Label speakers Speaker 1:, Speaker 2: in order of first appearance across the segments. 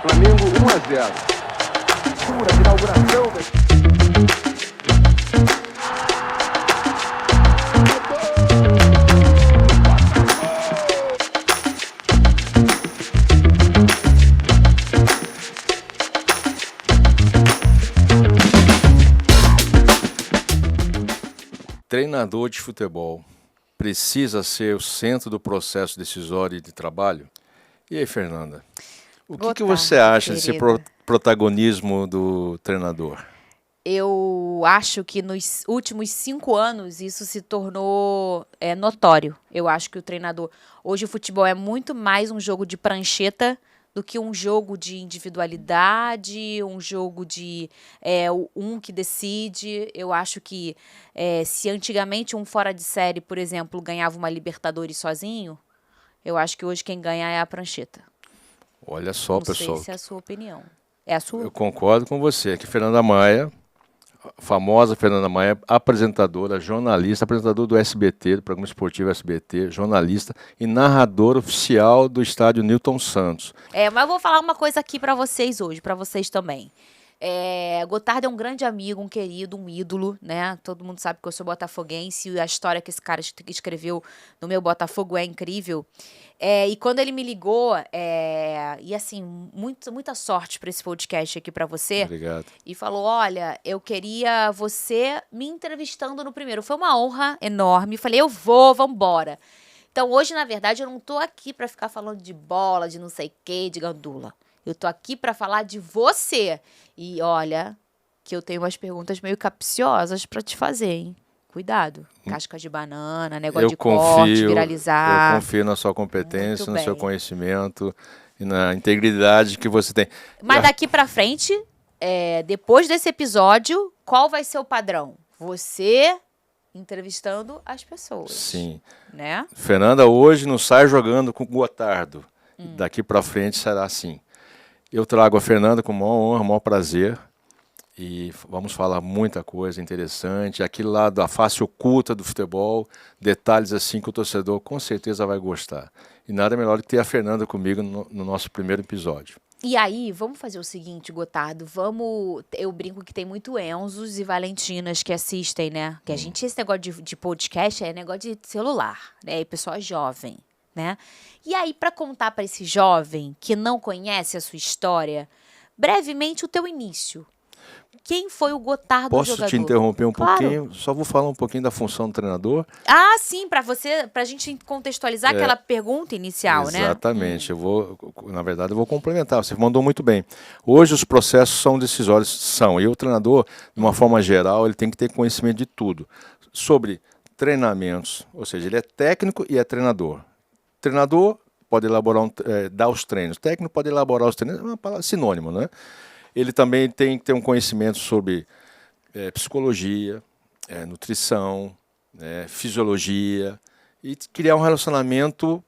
Speaker 1: Flamengo 1-0. De inauguração.
Speaker 2: Treinador de futebol precisa ser o centro do processo decisório e de trabalho? E aí, Fernanda? O que você acha desse protagonismo do treinador?
Speaker 3: Eu acho que nos últimos 5 anos isso se tornou notório. Eu acho que o treinador... Hoje o futebol é muito mais um jogo de prancheta do que um jogo de individualidade, um jogo de um que decide. Eu acho que se antigamente um fora de série, por exemplo, ganhava uma Libertadores sozinho, eu acho que hoje quem ganha é a prancheta.
Speaker 2: Olha só, pessoal.
Speaker 3: Não sei se é a sua opinião. É a sua?
Speaker 2: Eu concordo com você. Aqui, Fernanda Maia, famosa Fernanda Maia, apresentadora, jornalista, apresentadora do SBT, do programa esportivo SBT, jornalista e narradora oficial do estádio Newton Santos.
Speaker 3: Mas eu vou falar uma coisa aqui pra vocês hoje, pra vocês também. Gotardo é um grande amigo, um querido, um ídolo, né? Todo mundo sabe que eu sou botafoguense e a história que esse cara escreveu no meu Botafogo é incrível. E quando ele me ligou, e assim, muita sorte para esse podcast aqui para você.
Speaker 2: Obrigado.
Speaker 3: E falou, olha, eu queria você me entrevistando no primeiro. Foi uma honra enorme. Falei, vambora. Então hoje, na verdade, eu não tô aqui para ficar falando de bola, de não sei o quê, de gandula. Eu tô aqui para falar de você. E olha, que eu tenho umas perguntas meio capciosas para te fazer, hein? Cuidado. Casca de banana, negócio de corte, viralizar.
Speaker 2: Eu confio na sua competência, no seu conhecimento e na integridade que você tem.
Speaker 3: Mas daqui para frente, depois desse episódio, qual vai ser o padrão? Você entrevistando as pessoas.
Speaker 2: Sim.
Speaker 3: Né?
Speaker 2: Fernanda hoje não sai jogando com o Gotardo. Daqui para frente será assim. Eu trago a Fernanda com maior honra, maior prazer e vamos falar muita coisa interessante, aquele lado da face oculta do futebol, detalhes assim que o torcedor com certeza vai gostar. E nada melhor do que ter a Fernanda comigo no nosso primeiro episódio.
Speaker 3: E aí, vamos fazer o seguinte, Gotardo, eu brinco que tem muito Enzos e Valentinas que assistem, né? Que esse negócio de podcast é negócio de celular, né? E pessoa jovem. Né? E aí, para contar para esse jovem que não conhece a sua história, brevemente o teu início. Quem foi o Gotardo jogador?
Speaker 2: Posso te interromper pouquinho? Só vou falar um pouquinho da função do treinador.
Speaker 3: Ah, sim, pra gente contextualizar aquela pergunta inicial, né?
Speaker 2: Exatamente. Na verdade, eu vou complementar. Você mandou muito bem. Hoje os processos são decisórios, e o treinador, de uma forma geral, ele tem que ter conhecimento de tudo. Sobre treinamentos, ou seja, ele é técnico e é treinador. Treinador pode elaborar, dar os treinos. Técnico pode elaborar os treinos. É uma palavra sinônimo, né? Ele também tem que ter um conhecimento sobre psicologia, nutrição, fisiologia e criar um relacionamento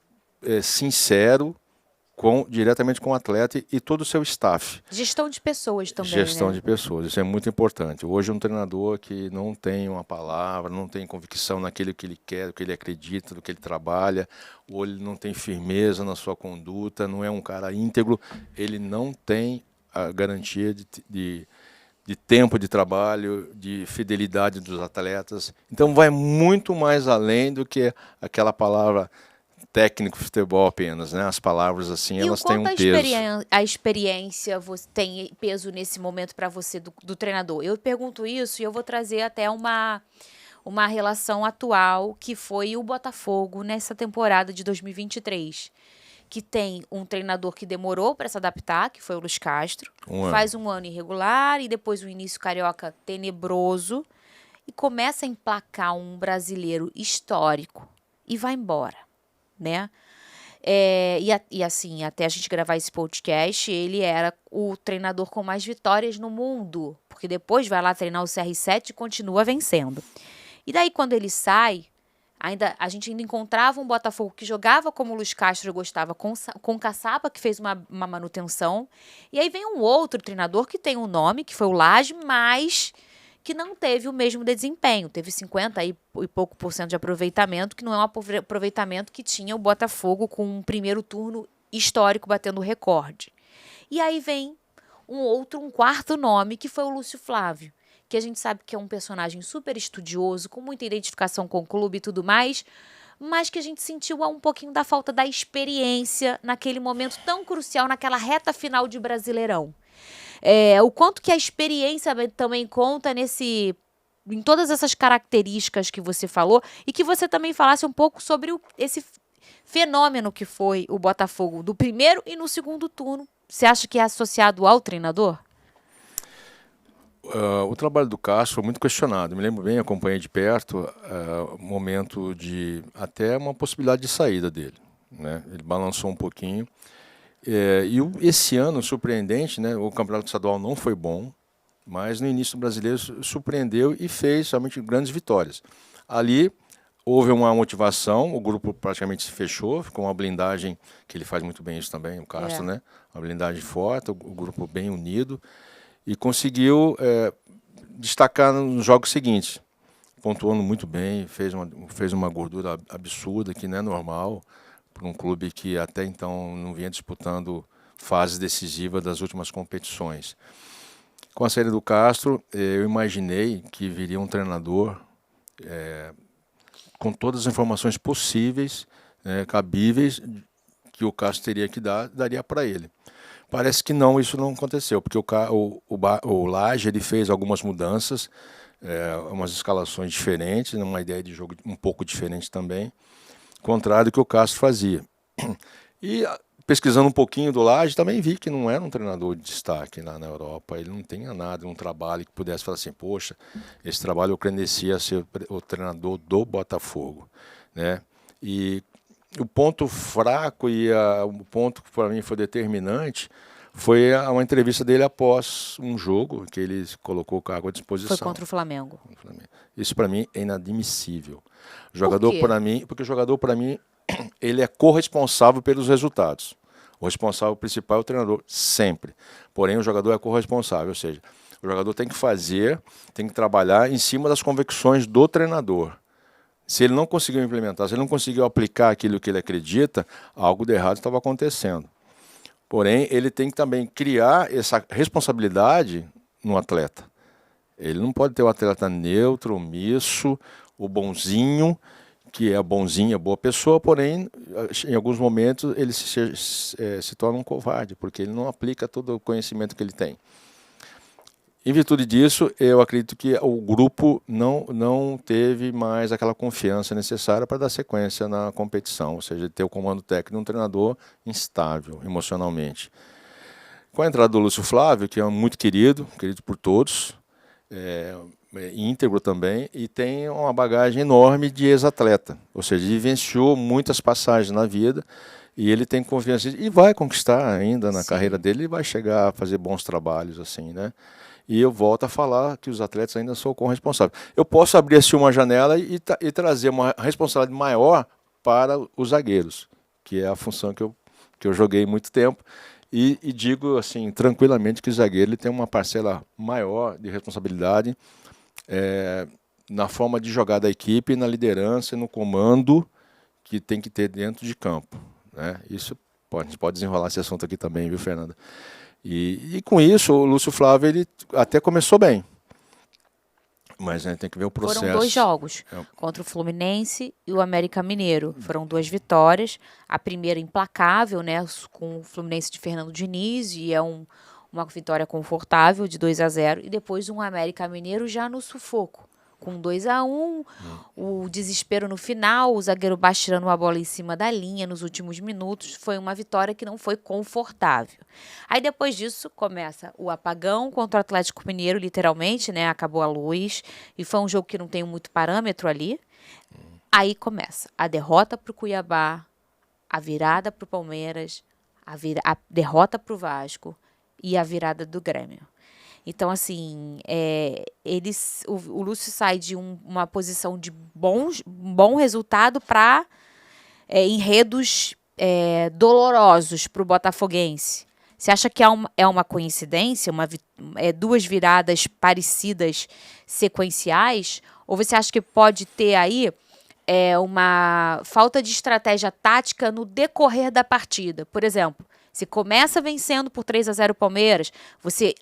Speaker 2: sincero diretamente com o atleta e todo o seu staff.
Speaker 3: Gestão de pessoas também,
Speaker 2: Gestão
Speaker 3: né?
Speaker 2: de pessoas, isso é muito importante. Hoje um treinador que não tem uma palavra, não tem convicção naquilo que ele quer, do que ele acredita, do que ele trabalha, ou ele não tem firmeza na sua conduta, não é um cara íntegro, ele não tem a garantia de tempo de trabalho, de fidelidade dos atletas. Então vai muito mais além do que aquela palavra técnico futebol apenas, né? As palavras assim, elas têm um peso.
Speaker 3: A experiência tem peso nesse momento para você do treinador? Eu pergunto isso e eu vou trazer até uma relação atual que foi o Botafogo nessa temporada de 2023. Que tem um treinador que demorou para se adaptar, que foi o Luiz Castro. Faz um ano irregular e depois um início carioca tenebroso. E começa a emplacar um brasileiro histórico e vai embora. Né? E assim, até a gente gravar esse podcast, ele era o treinador com mais vitórias no mundo, porque depois vai lá treinar o CR7 e continua vencendo. E daí quando ele sai, a gente ainda encontrava um Botafogo que jogava como o Luiz Castro gostava, com o Caçapa, que fez uma manutenção, e aí vem um outro treinador que tem um nome, que foi o Lage, mas que não teve o mesmo desempenho. Teve 50% e pouco de aproveitamento, que não é um aproveitamento que tinha o Botafogo com um primeiro turno histórico batendo recorde. E aí vem um quarto nome, que foi o Lúcio Flávio, que a gente sabe que é um personagem super estudioso, com muita identificação com o clube e tudo mais, mas que a gente sentiu um pouquinho da falta da experiência naquele momento tão crucial, naquela reta final de Brasileirão. O quanto que a experiência também conta em todas essas características que você falou, e que você também falasse um pouco sobre esse fenômeno que foi o Botafogo do primeiro e no segundo turno. Você acha que é associado ao treinador?
Speaker 2: O trabalho do Castro foi muito questionado. Me lembro bem, acompanhei de perto o momento de até uma possibilidade de saída dele, né? Ele balançou um pouquinho. Esse ano, surpreendente, né? O campeonato estadual não foi bom, mas no início do brasileiro surpreendeu e fez realmente grandes vitórias. Ali houve uma motivação, o grupo praticamente se fechou, ficou uma blindagem, que ele faz muito bem isso também, o Castro, né? Uma blindagem forte, o grupo bem unido. E conseguiu destacar nos jogos seguintes, pontuando muito bem, fez uma gordura absurda, que não é normal para um clube que até então não vinha disputando fase decisiva das últimas competições. Com a saída do Castro, eu imaginei que viria um treinador com todas as informações possíveis, cabíveis, que o Castro teria que daria para ele. Parece que não, isso não aconteceu, porque o Lage ele fez algumas mudanças, umas escalações diferentes, uma ideia de jogo um pouco diferente também, contrário do que o Castro fazia. E pesquisando um pouquinho do Lage, também vi que não era um treinador de destaque lá na Europa, ele não tinha nada, um trabalho que pudesse falar assim, poxa, esse trabalho eu credencia a ser o treinador do Botafogo, né? E o ponto fraco e o ponto que para mim foi determinante foi uma entrevista dele após um jogo que ele colocou o cargo à disposição.
Speaker 3: Foi contra o Flamengo.
Speaker 2: Isso para mim é inadmissível. Porque o jogador para mim ele é corresponsável pelos resultados. O responsável principal é o treinador sempre. Porém o jogador é corresponsável, ou seja, o jogador tem que trabalhar em cima das convicções do treinador. Se ele não conseguiu implementar, se ele não conseguiu aplicar aquilo que ele acredita, algo de errado estava acontecendo. Porém, ele tem que também criar essa responsabilidade no atleta. Ele não pode ter o atleta neutro, omisso, o bonzinho, que é bonzinho, é boa pessoa, porém, em alguns momentos, ele se torna um covarde, porque ele não aplica todo o conhecimento que ele tem. Em virtude disso, eu acredito que o grupo não teve mais aquela confiança necessária para dar sequência na competição, ou seja, ter o comando técnico de um treinador instável emocionalmente. Com a entrada do Lúcio Flávio, que é muito querido por todos, íntegro também, e tem uma bagagem enorme de ex-atleta, ou seja, vivenciou muitas passagens na vida, e ele tem confiança e vai conquistar ainda na carreira dele, e vai chegar a fazer bons trabalhos assim, né? E eu volto a falar que os atletas ainda são corresponsáveis. Eu posso abrir assim uma janela e trazer uma responsabilidade maior para os zagueiros, que é a função que eu joguei muito tempo. E digo assim tranquilamente que o zagueiro ele tem uma parcela maior de responsabilidade na forma de jogar da equipe, na liderança e no comando que tem que ter dentro de campo, né? Isso a gente pode desenrolar esse assunto aqui também, viu, Fernanda? E com isso, o Lúcio Flávio ele até começou bem. Mas tem que ver o processo.
Speaker 3: Foram 2 jogos, contra o Fluminense e o América Mineiro. Foram 2 vitórias. A primeira implacável, né, com o Fluminense de Fernando Diniz, e uma vitória confortável de 2-0. E depois um América Mineiro já no sufoco, com 2-1, o desespero no final, o zagueiro Baixo tirando a bola em cima da linha nos últimos minutos. Foi uma vitória que não foi confortável. Aí depois disso começa o apagão contra o Atlético Mineiro, literalmente, né? Acabou a luz e foi um jogo que não tem muito parâmetro ali. Aí começa a derrota para o Cuiabá, a virada para o Palmeiras, a derrota para o Vasco e a virada do Grêmio. Então, assim, o Lúcio sai de uma posição de bom resultado para enredos dolorosos para o botafoguense. Você acha que é uma coincidência, 2 viradas parecidas sequenciais? Ou você acha que pode ter aí uma falta de estratégia tática no decorrer da partida? Por exemplo, Você começa vencendo por 3-0 o Palmeiras, você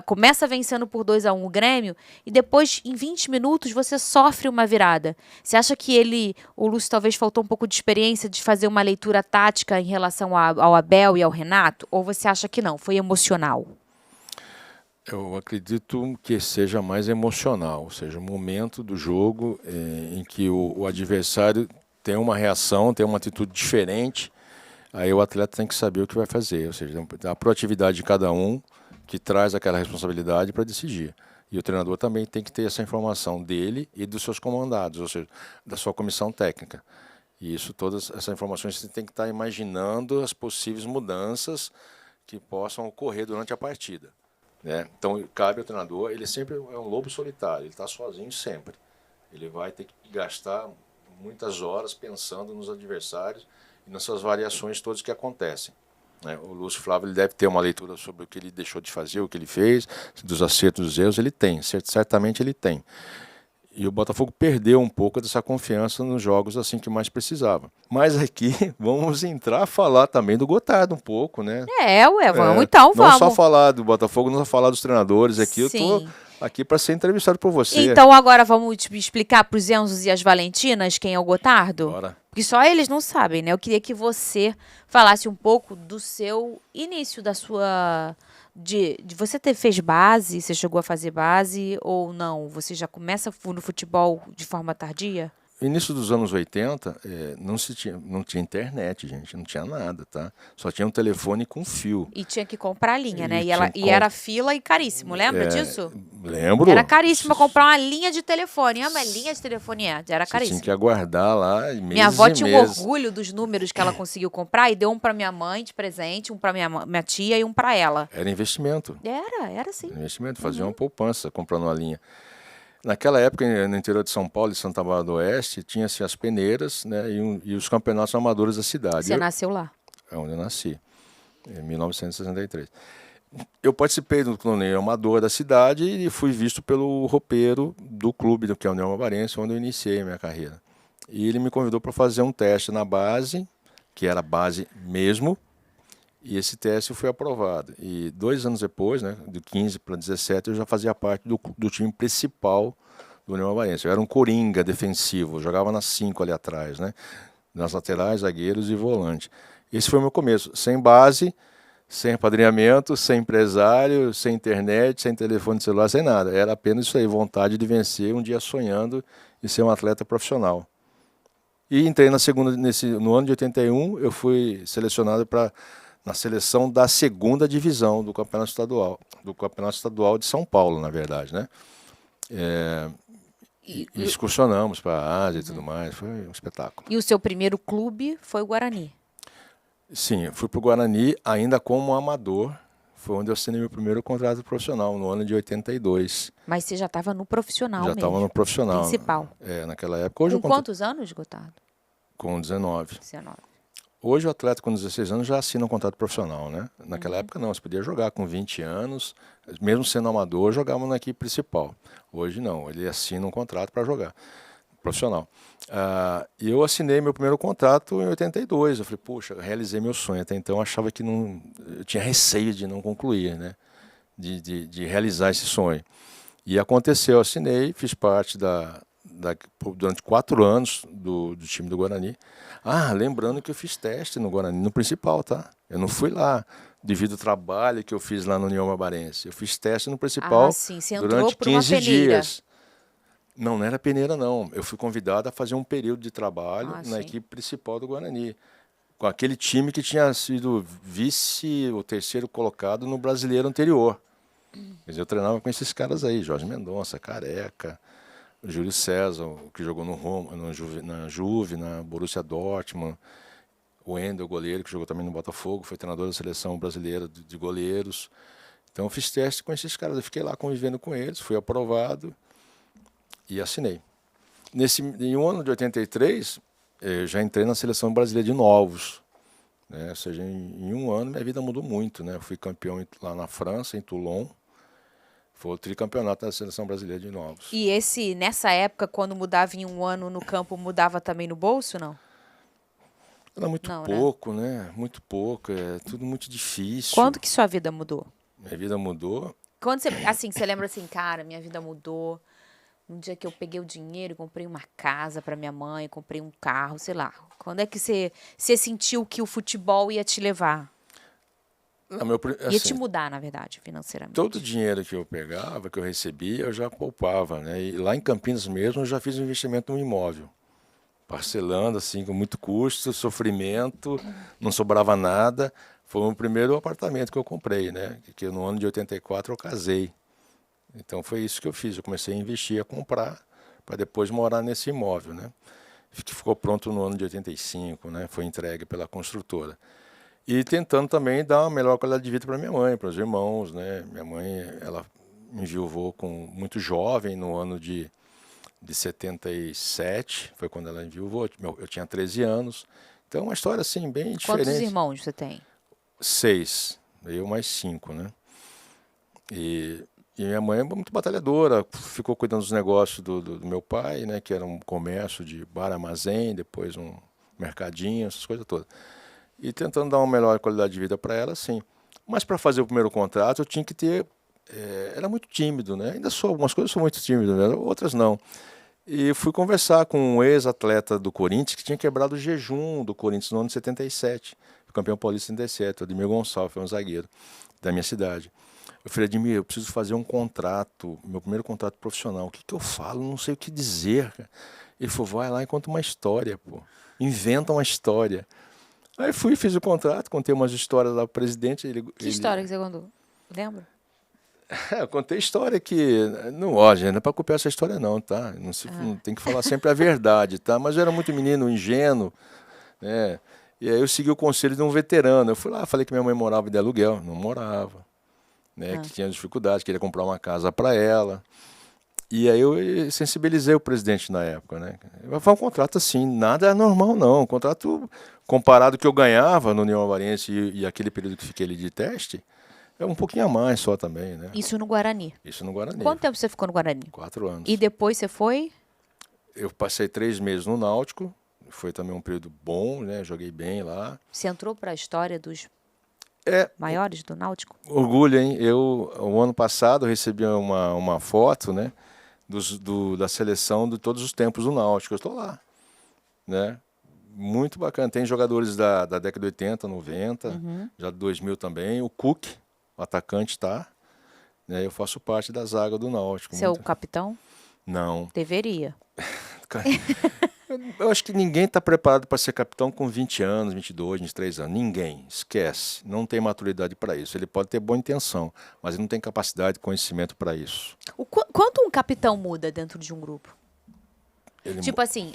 Speaker 3: começa vencendo por 2-1 o Grêmio, e depois, em 20 minutos, você sofre uma virada. Você acha que o Lúcio talvez faltou um pouco de experiência de fazer uma leitura tática em relação ao Abel e ao Renato? Ou você acha que não, foi emocional?
Speaker 2: Eu acredito que seja mais emocional, ou seja, o momento do jogo em que o adversário tem uma reação, tem uma atitude diferente, aí o atleta tem que saber o que vai fazer, ou seja, a proatividade de cada um que traz aquela responsabilidade para decidir. E o treinador também tem que ter essa informação dele e dos seus comandados, ou seja, da sua comissão técnica. E isso, todas essas informações, você tem que estar imaginando as possíveis mudanças que possam ocorrer durante a partida. Né? Então, cabe ao treinador, ele sempre é um lobo solitário, ele está sozinho sempre. Ele vai ter que gastar muitas horas pensando nos adversários e nessas variações todas que acontecem. Né? O Lúcio Flávio ele deve ter uma leitura sobre o que ele deixou de fazer, o que ele fez, dos acertos e dos erros, ele tem, certamente ele tem. E o Botafogo perdeu um pouco dessa confiança nos jogos assim que mais precisava. Mas aqui vamos entrar a falar também do Gotardo um pouco, né?
Speaker 3: Vamos então, vamos.
Speaker 2: Não só falar do Botafogo, não só falar dos treinadores aqui.
Speaker 3: Sim.
Speaker 2: Eu tô aqui para ser entrevistado por você.
Speaker 3: Então agora vamos explicar para os Enzos e as Valentinas quem é o Gotardo?
Speaker 2: Bora.
Speaker 3: Porque só eles não sabem, né? Eu queria que você falasse um pouco do seu início, da sua... De você fez base, você chegou a fazer base ou não? Você já começa no futebol de forma tardia?
Speaker 2: Início dos anos 80, não tinha internet, gente, não tinha nada, tá? Só tinha um telefone com fio.
Speaker 3: E tinha que comprar a linha, né?
Speaker 2: E
Speaker 3: Era fila e caríssimo, lembra disso?
Speaker 2: Lembro.
Speaker 3: Era caríssimo comprar uma linha de telefone. Mas linha de telefone era caríssimo.
Speaker 2: Tinha que aguardar lá meses
Speaker 3: minha avó tinha um
Speaker 2: meses.
Speaker 3: orgulho dos números que ela conseguiu comprar e deu um para minha mãe de presente, um para minha tia e um para ela.
Speaker 2: Era investimento.
Speaker 3: Era sim.
Speaker 2: Investimento, fazia uma poupança comprando uma linha. Naquela época, no interior de São Paulo e Santa Bárbara do Oeste, tinha-se as peneiras, né, e os campeonatos amadores da cidade.
Speaker 3: Você nasceu lá?
Speaker 2: É onde eu nasci, em 1963. Eu participei do torneio amador da cidade e fui visto pelo roupeiro do clube, que é o União Barbarense, onde eu iniciei a minha carreira. E ele me convidou para fazer um teste na base, que era base mesmo, e esse teste foi aprovado. E 2 anos depois, né, de 15 para 17, eu já fazia parte do time principal do União Barbarense. Eu era um coringa defensivo, eu jogava nas 5 ali atrás, né, nas laterais, zagueiros e volante. Esse foi o meu começo, sem base, sem apadrinhamento, sem empresário, sem internet, sem telefone celular, sem nada. Era apenas isso aí, vontade de vencer, um dia sonhando em ser um atleta profissional. E entrei no ano de 81, eu fui selecionado na seleção da 2ª divisão do Campeonato Estadual de São Paulo, na verdade, né? E excursionamos para a Ásia e tudo mais, foi um espetáculo.
Speaker 3: E o seu primeiro clube foi o Guarani?
Speaker 2: Sim, fui para o Guarani ainda como amador, foi onde eu assinei meu primeiro contrato profissional, no ano de 82.
Speaker 3: Mas você já estava no profissional mesmo?
Speaker 2: Já estava no profissional.
Speaker 3: Principal.
Speaker 2: Naquela época. Hoje
Speaker 3: com quantos anos, Gotardo?
Speaker 2: Com 19.
Speaker 3: 19.
Speaker 2: Hoje o atleta com 16 anos já assina um contrato profissional, né? Naquela época não, você podia jogar com 20 anos, mesmo sendo amador, jogava na equipe principal. Hoje não, ele assina um contrato para jogar, profissional. E eu assinei meu primeiro contrato em 82, eu falei, poxa, realizei meu sonho, até então eu achava que não, eu tinha receio de não concluir, né? De realizar esse sonho. E aconteceu, eu assinei, fiz parte durante 4 anos do time do Guarani. Lembrando que eu fiz teste no Guarani, no principal, tá? Eu não fui lá devido ao trabalho que eu fiz lá no União Barbarense. Eu fiz teste no principal durante 15 dias. Não era peneira, não. Eu fui convidado a fazer um período de trabalho na equipe principal do Guarani. Com aquele time que tinha sido vice, o 3º colocado no brasileiro anterior. Mas eu treinava com esses caras aí, Jorge Mendonça, Careca, Júlio César, que jogou no Roma, na Juve, na Borussia Dortmund, o Wendel, goleiro, que jogou também no Botafogo, foi treinador da seleção brasileira de goleiros. Então eu fiz teste com esses caras, eu fiquei lá convivendo com eles, fui aprovado e assinei. Em um ano de 83, eu já entrei na seleção brasileira de novos. Né? Ou seja, em um ano minha vida mudou muito. Né? Eu fui campeão lá na França, em Toulon. Foi o tricampeonato da seleção brasileira de novos.
Speaker 3: E nessa época, quando mudava em um ano no campo, mudava também no bolso, não?
Speaker 2: Era muito
Speaker 3: Não, né?
Speaker 2: pouco, né? Muito pouco, é tudo muito difícil.
Speaker 3: Quando que sua vida mudou?
Speaker 2: Minha vida mudou.
Speaker 3: Quando você, assim, você lembra assim, cara, minha vida mudou. Um dia que eu peguei o dinheiro e comprei uma casa pra minha mãe, comprei um carro, sei lá. Quando é que você sentiu que o futebol ia te levar?
Speaker 2: Não, meu,
Speaker 3: Ia te
Speaker 2: assim,
Speaker 3: mudar, na verdade, financeiramente.
Speaker 2: todo o dinheiro que eu pegava, que eu recebia, eu já poupava, né? E lá em Campinas mesmo, eu já fiz um investimento num imóvel. Parcelando, assim, com muito custo, sofrimento, não sobrava nada. Foi o primeiro apartamento que eu comprei, né? Que no ano de 84 eu casei. Então foi isso que eu fiz. Eu comecei a investir, a comprar, para depois morar nesse imóvel, né? Que ficou pronto no ano de 85, né? Foi entregue pela construtora. E tentando também dar uma melhor qualidade de vida para minha mãe, para os irmãos, né? Minha mãe, ela enviuvou com muito jovem, no ano de 77, foi quando ela enviuvou, eu tinha 13 anos. Então, uma história assim, bem diferente.
Speaker 3: Quantos irmãos você tem?
Speaker 2: 6, eu mais 5, né? E minha mãe é muito batalhadora, ficou cuidando dos negócios do meu pai, né? Que era um comércio de bar, armazém, depois um mercadinho, essas coisas todas. E tentando dar uma melhor qualidade de vida para ela, sim. Mas para fazer o primeiro contrato, eu tinha que ter... era muito tímido, né? Ainda sou, algumas coisas sou muito tímido, né? Outras não. E fui conversar com um ex-atleta do Corinthians que tinha quebrado o jejum do Corinthians no ano de 77. Campeão paulista em 77, o Ademir Gonçalves, foi um zagueiro da minha cidade. Eu falei, Ademir, eu preciso fazer um contrato, meu primeiro contrato profissional. O que eu falo? Não sei o que dizer. Ele falou, vai lá e conta uma história, pô. Inventa uma história. Aí fui, fiz o contrato, contei umas histórias lá pro presidente.
Speaker 3: Que história que você contou? Lembra?
Speaker 2: Eu contei história que... Não, ó, gente, não é para copiar essa história não, tá? Não tem que falar sempre a verdade, tá? Mas eu era muito menino, ingênuo, né? E aí eu segui o conselho de um veterano. Eu fui lá, falei que minha mãe morava de aluguel. Não morava, né? Que tinha dificuldade, queria comprar uma casa para ela. E aí eu sensibilizei o presidente na época, né? Foi um contrato assim, nada normal não. Um contrato comparado ao que eu ganhava no União Avarense e aquele período que fiquei ali de teste, é um pouquinho a mais só também, né?
Speaker 3: Isso no Guarani.
Speaker 2: Isso no Guarani.
Speaker 3: Quanto tempo você ficou no Guarani?
Speaker 2: 4 anos.
Speaker 3: E depois você foi?
Speaker 2: Eu passei 3 meses no Náutico, foi também um período bom, né? Joguei bem lá.
Speaker 3: Você entrou para a história dos
Speaker 2: É,
Speaker 3: maiores do Náutico?
Speaker 2: orgulho, hein? O ano passado, eu recebi uma foto, né? Da seleção de todos os tempos do Náutico. Eu estou lá, né? Muito bacana. Tem jogadores da década de 80, 90, já de 2000 também. O Cook, o atacante, está. Né? Eu faço parte da zaga do Náutico.
Speaker 3: Você é o capitão?
Speaker 2: Não.
Speaker 3: Deveria.
Speaker 2: Eu acho que ninguém está preparado para ser capitão com 20 anos, 22, 23 anos. Ninguém. Esquece. Não tem maturidade para isso. Ele pode ter boa intenção, mas ele não tem capacidade e conhecimento para isso.
Speaker 3: Quanto um capitão muda dentro de um grupo?
Speaker 2: Ele
Speaker 3: Tipo assim,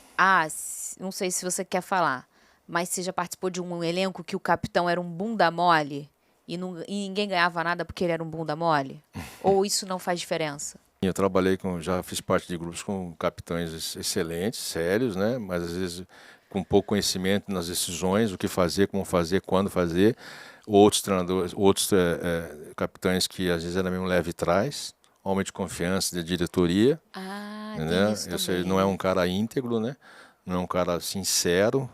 Speaker 3: não sei se você quer falar, mas você já participou de um elenco que o capitão era um bunda mole e ninguém ganhava nada porque ele era um bunda mole? Ou isso não faz diferença?
Speaker 2: Eu já fiz parte de grupos com capitães excelentes, sérios, né? Mas às vezes com pouco conhecimento nas decisões, o que fazer, como fazer, quando fazer. Outros treinadores, capitães que às vezes eram mesmo leve e trás, homem de confiança, de diretoria.
Speaker 3: Tem
Speaker 2: Né?
Speaker 3: isso
Speaker 2: Eu sei,
Speaker 3: também,
Speaker 2: não é
Speaker 3: né?
Speaker 2: um cara íntegro, né? Não é um cara sincero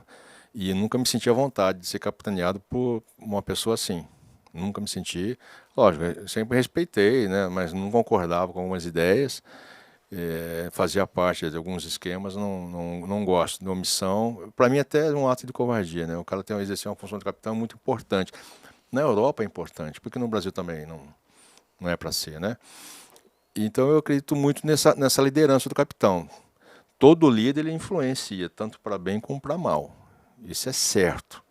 Speaker 2: e nunca me senti à vontade de ser capitaneado por uma pessoa assim. Nunca me senti. Lógico, eu sempre respeitei, né? Mas não concordava com algumas ideias, fazia parte de alguns esquemas, não gosto de omissão. Para mim até é um ato de covardia, né? O cara tem exercer uma função de capitão muito importante. Na Europa é importante, porque no Brasil também não é para ser, né? Então eu acredito muito nessa liderança do capitão. Todo líder ele influencia, tanto para bem como para mal. Isso é certo,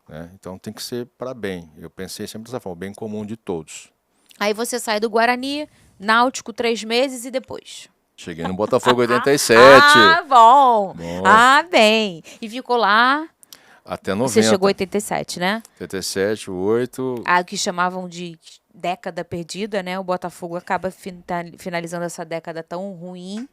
Speaker 2: né? Então tem que ser para bem. Eu pensei sempre dessa forma, o bem comum de todos.
Speaker 3: Aí você sai do Guarani, Náutico 3 meses e depois?
Speaker 2: Cheguei no Botafogo 87.
Speaker 3: Bom.
Speaker 2: Bom.
Speaker 3: Bem. E ficou lá,
Speaker 2: Até 90.
Speaker 3: você chegou em 87, né?
Speaker 2: 87, 8.
Speaker 3: O que chamavam de década perdida, né? O Botafogo acaba finalizando essa década tão ruim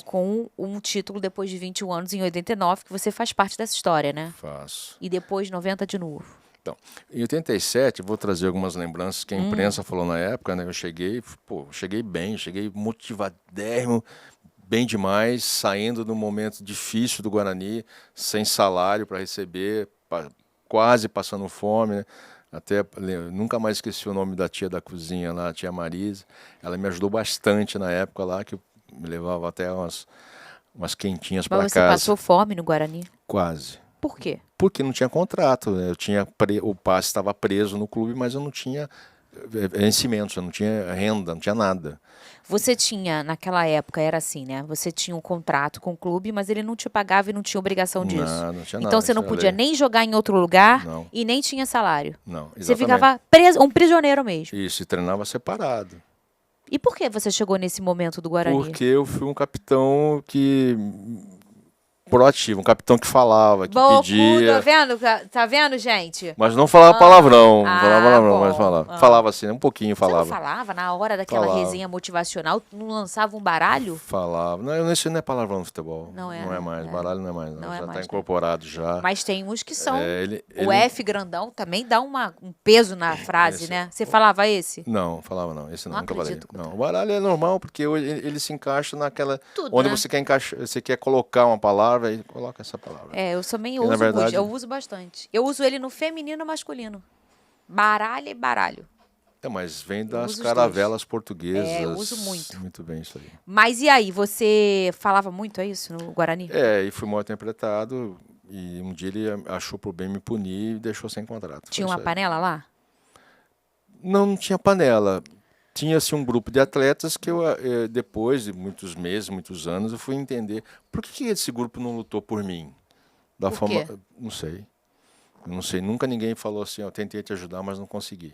Speaker 3: com um título depois de 21 anos em 89, que você faz parte dessa história, né?
Speaker 2: Faço.
Speaker 3: E depois 90 de novo.
Speaker 2: Então, em 87, vou trazer algumas lembranças que a imprensa falou na época, né? Eu cheguei bem, cheguei motivadérrimo, bem demais, saindo num momento difícil do Guarani, sem salário para receber, quase passando fome, né? Nunca mais esqueci o nome da tia da cozinha lá, a tia Marisa. Ela me ajudou bastante na época lá, que me levava até umas quentinhas para
Speaker 3: Mas você
Speaker 2: casa.
Speaker 3: passou fome no Guarani?
Speaker 2: Quase.
Speaker 3: Por quê?
Speaker 2: Porque não tinha contrato, né? O passe estava preso no clube, mas eu não tinha vencimentos, eu não tinha renda, não tinha nada.
Speaker 3: Você tinha, naquela época, era assim, né? Você tinha um contrato com o clube, mas ele não te pagava e não tinha obrigação disso.
Speaker 2: Não tinha
Speaker 3: Então
Speaker 2: nada,
Speaker 3: você não
Speaker 2: isso era
Speaker 3: podia
Speaker 2: lei.
Speaker 3: nem jogar em outro lugar
Speaker 2: Não.
Speaker 3: e nem tinha salário.
Speaker 2: Não,
Speaker 3: Você
Speaker 2: exatamente.
Speaker 3: ficava preso, um prisioneiro mesmo.
Speaker 2: Isso, e treinava separado.
Speaker 3: E por que você chegou nesse momento do Guarani?
Speaker 2: Porque eu fui um capitão proativo, um capitão que falava, que
Speaker 3: Bocudo,
Speaker 2: pedia.
Speaker 3: tá vendo? Tá vendo, gente?
Speaker 2: Mas não falava palavrão, não falava palavrão,
Speaker 3: bom.
Speaker 2: mas falava. Falava assim, um pouquinho
Speaker 3: Você
Speaker 2: falava.
Speaker 3: não falava na hora daquela
Speaker 2: Falava.
Speaker 3: resenha motivacional? Não lançava um baralho?
Speaker 2: Falava. Não, isso não é palavrão no futebol.
Speaker 3: Não é,
Speaker 2: Não é
Speaker 3: né?
Speaker 2: mais.
Speaker 3: É.
Speaker 2: Baralho não é mais.
Speaker 3: Não é
Speaker 2: já
Speaker 3: mais,
Speaker 2: está
Speaker 3: né?
Speaker 2: incorporado já.
Speaker 3: Mas tem uns que são.
Speaker 2: É,
Speaker 3: O F grandão também dá um peso na frase,
Speaker 2: Esse.
Speaker 3: né? Você falava esse?
Speaker 2: Não, falava não. Esse não,
Speaker 3: Não
Speaker 2: nunca falei.
Speaker 3: acredito,
Speaker 2: Não, o baralho é normal porque ele se encaixa naquela.
Speaker 3: Tudo,
Speaker 2: Onde
Speaker 3: né?
Speaker 2: você quer encaixar, você quer colocar uma palavra e coloca essa palavra.
Speaker 3: É, eu também
Speaker 2: Porque, na
Speaker 3: uso
Speaker 2: verdade-
Speaker 3: muito, eu uso bastante. Eu uso ele no feminino e masculino. Baralho e baralho.
Speaker 2: É, mas vem
Speaker 3: uso
Speaker 2: das
Speaker 3: os
Speaker 2: caravelas portuguesas.
Speaker 3: É, eu uso muito.
Speaker 2: Muito bem isso aí.
Speaker 3: Mas e aí, você falava muito, é isso, no Guarani?
Speaker 2: É, e fui mal interpretado. E um dia ele achou por bem me punir e deixou sem contrato. Foi
Speaker 3: Tinha
Speaker 2: isso
Speaker 3: uma
Speaker 2: aí.
Speaker 3: panela lá?
Speaker 2: Não tinha panela. Tinha assim, um grupo de atletas que depois de muitos meses, muitos anos, eu fui entender por que esse grupo não lutou por mim. Da
Speaker 3: Por
Speaker 2: forma,
Speaker 3: quê?
Speaker 2: não sei. Não sei. Nunca ninguém falou assim, eu tentei te ajudar, mas não consegui.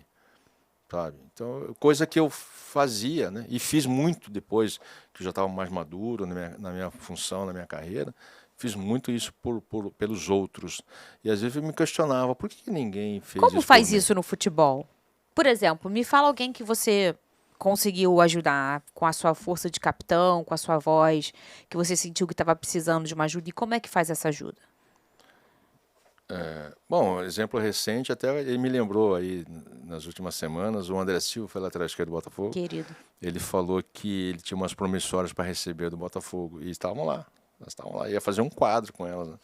Speaker 2: Sabe? Então, coisa que eu fazia, né? E fiz muito depois que eu já estava mais maduro na minha função, na minha carreira. Fiz muito isso pelos outros. E às vezes eu me questionava, por que ninguém fez
Speaker 3: Como
Speaker 2: isso
Speaker 3: faz
Speaker 2: por mim?
Speaker 3: isso no futebol? Por exemplo, me fala alguém que você conseguiu ajudar com a sua força de capitão, com a sua voz, que você sentiu que estava precisando de uma ajuda. E como é que faz essa ajuda?
Speaker 2: Bom, exemplo recente, até ele me lembrou aí nas últimas semanas, o André Silva, foi lateral esquerdo do Botafogo.
Speaker 3: Querido.
Speaker 2: Ele falou que ele tinha umas promissórias para receber do Botafogo. E estavam lá. Nós estavam lá. Ia fazer um quadro com elas. Né?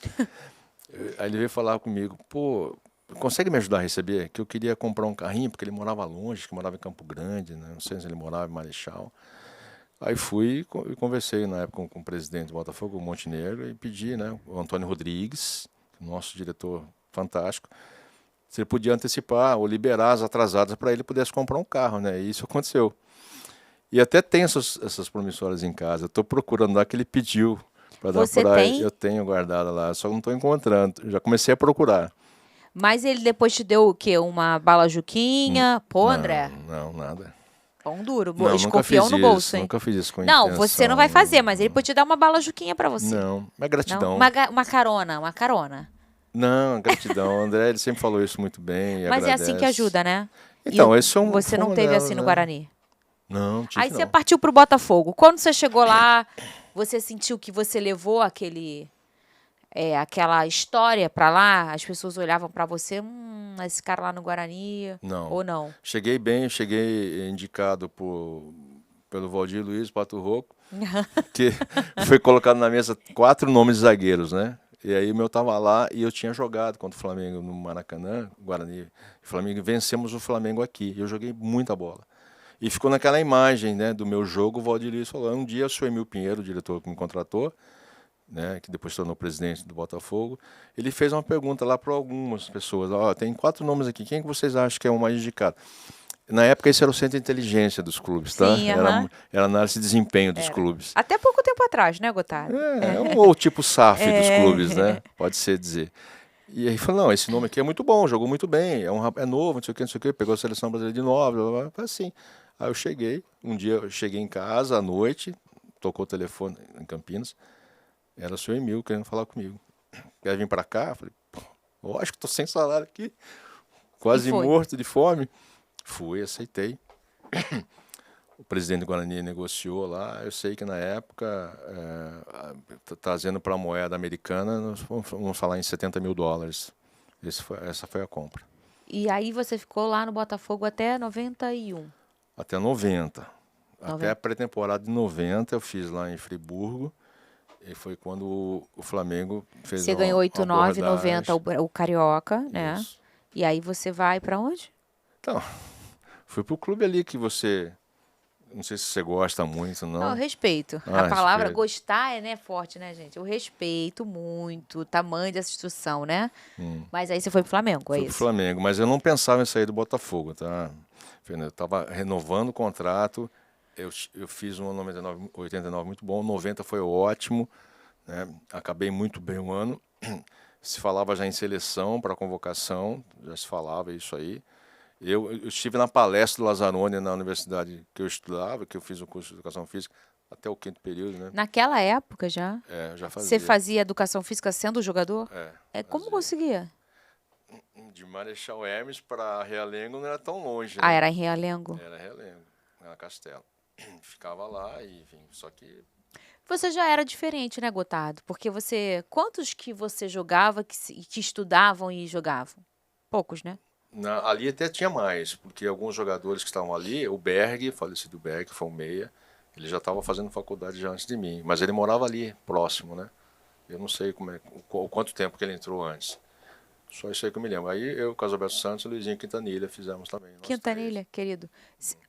Speaker 2: Aí ele veio falar comigo, pô, consegue me ajudar a receber? Que eu queria comprar um carrinho, porque ele morava longe, que morava em Campo Grande, né? Não sei se ele morava em Marechal. Aí fui e conversei na época com o presidente do Botafogo, o Montenegro, e pedi, né, o Antônio Rodrigues, nosso diretor fantástico, se ele podia antecipar ou liberar as atrasadas para ele pudesse comprar um carro, né? E isso aconteceu. E até tem essas promissórias em casa. Eu estou procurando lá que ele pediu para dar
Speaker 3: Você
Speaker 2: para
Speaker 3: tem?
Speaker 2: ele. Eu tenho guardada lá, só não estou encontrando. Já comecei a procurar.
Speaker 3: Mas ele depois te deu o quê? Uma bala Juquinha? Pô, André,
Speaker 2: Não, nada.
Speaker 3: pão duro.
Speaker 2: Não, nunca
Speaker 3: Escorpião
Speaker 2: fiz
Speaker 3: no
Speaker 2: isso.
Speaker 3: bolso, hein?
Speaker 2: Nunca fiz isso com
Speaker 3: Não,
Speaker 2: intenção.
Speaker 3: você não vai fazer, mas ele pode te dar uma bala Juquinha pra você.
Speaker 2: Não, mas
Speaker 3: Não?
Speaker 2: gratidão.
Speaker 3: Uma carona, uma carona.
Speaker 2: Não, gratidão. O André, ele sempre falou isso muito bem. E
Speaker 3: Mas é assim que
Speaker 2: agradece.
Speaker 3: ajuda, né?
Speaker 2: Então,
Speaker 3: E
Speaker 2: esse é um.
Speaker 3: você
Speaker 2: foi
Speaker 3: não
Speaker 2: uma
Speaker 3: teve
Speaker 2: delas,
Speaker 3: assim no
Speaker 2: né?
Speaker 3: Guarani?
Speaker 2: Não, tive
Speaker 3: Aí você
Speaker 2: não.
Speaker 3: partiu pro Botafogo. Quando você chegou lá, você sentiu que você levou aquela história pra lá? As pessoas olhavam pra você, esse cara lá no Guarani,
Speaker 2: Não.
Speaker 3: ou não?
Speaker 2: Cheguei bem, cheguei indicado pelo Valdir Luiz Pato Rocco, que foi colocado na mesa 4 nomes de zagueiros, né? E aí o meu tava lá e eu tinha jogado contra o Flamengo no Maracanã, Guarani e Flamengo, e vencemos o Flamengo aqui. E eu joguei muita bola. E ficou naquela imagem, né, do meu jogo, o Valdir Luiz falou, um dia o senhor Emil Pinheiro, o diretor que me contratou, né, que depois se tornou presidente do Botafogo, ele fez uma pergunta lá para algumas pessoas, ó, tem 4 nomes aqui, quem que vocês acham que é o mais indicado? Na época esse era o centro de inteligência dos clubes, tá?
Speaker 3: Sim, aham.
Speaker 2: Era análise de desempenho dos clubes.
Speaker 3: Até pouco tempo atrás, né, Gotardo?
Speaker 2: Ou tipo SAF dos clubes, né? Pode ser dizer. E aí falou, não, esse nome aqui é muito bom, jogou muito bem, é novo, não sei o que, pegou a seleção brasileira de novo, blá, blá, blá, foi assim. Aí eu cheguei, um dia eu cheguei em casa à noite, tocou o telefone em Campinas, era o senhor Emil querendo falar comigo. Quer vir para cá? Eu falei, pô, eu acho que estou sem salário aqui, quase
Speaker 3: E foi?
Speaker 2: morto de fome. Fui, aceitei. O presidente do Guarani negociou lá. Eu sei que na época, trazendo para a moeda americana, nós vamos falar em $70 mil. Essa foi a compra.
Speaker 3: E aí você ficou lá no Botafogo até 91.
Speaker 2: Até 90. Até a pré-temporada de 90 eu fiz lá em Friburgo. E foi quando o Flamengo fez
Speaker 3: Você ganhou 89, 90
Speaker 2: abordagem.
Speaker 3: o Carioca, né?
Speaker 2: Isso.
Speaker 3: E aí você vai pra onde?
Speaker 2: Então, fui pro clube ali que você... Não sei se você gosta muito,
Speaker 3: Não, eu
Speaker 2: não.
Speaker 3: respeito.
Speaker 2: Ah,
Speaker 3: A palavra
Speaker 2: respeito.
Speaker 3: gostar é, né, forte, né, gente? Eu respeito muito o tamanho dessa instituição, né? Mas aí você foi pro Flamengo, é
Speaker 2: Fui pro
Speaker 3: isso?
Speaker 2: Flamengo, mas eu não pensava em sair do Botafogo, tá? Eu estava renovando o contrato, eu fiz um ano 99, 89 muito bom, 90 foi ótimo, né? Acabei muito bem o ano. Se falava já em seleção para convocação, já se falava isso aí. Eu estive na palestra do Lazzaroni na universidade que eu estudava, que eu fiz o curso de Educação Física até o 5º período, né?
Speaker 3: Naquela época já?
Speaker 2: É, eu já
Speaker 3: Você
Speaker 2: fazia.
Speaker 3: fazia educação física sendo jogador? Como
Speaker 2: Fazia.
Speaker 3: conseguia?
Speaker 2: De Marechal Hermes para Realengo não era tão longe,
Speaker 3: Ah,
Speaker 2: né?
Speaker 3: era em Realengo.
Speaker 2: Era Realengo, era Castelo. Ficava lá e, enfim, só que...
Speaker 3: Você já era diferente, né, Gotardo? Porque você... Quantos que você jogava, que estudavam e jogavam? Poucos, né?
Speaker 2: Ali até tinha mais, porque alguns jogadores que estavam ali, o Berg, falecido Berg, foi um meia, ele já estava fazendo faculdade já antes de mim, mas ele morava ali, próximo, né? Eu não sei o quanto tempo que ele entrou antes. Só isso aí que eu me lembro. Aí eu, Casalberto Santos e Luizinho Quintanilha fizemos também. nós
Speaker 3: Quintanilha,
Speaker 2: três.
Speaker 3: querido.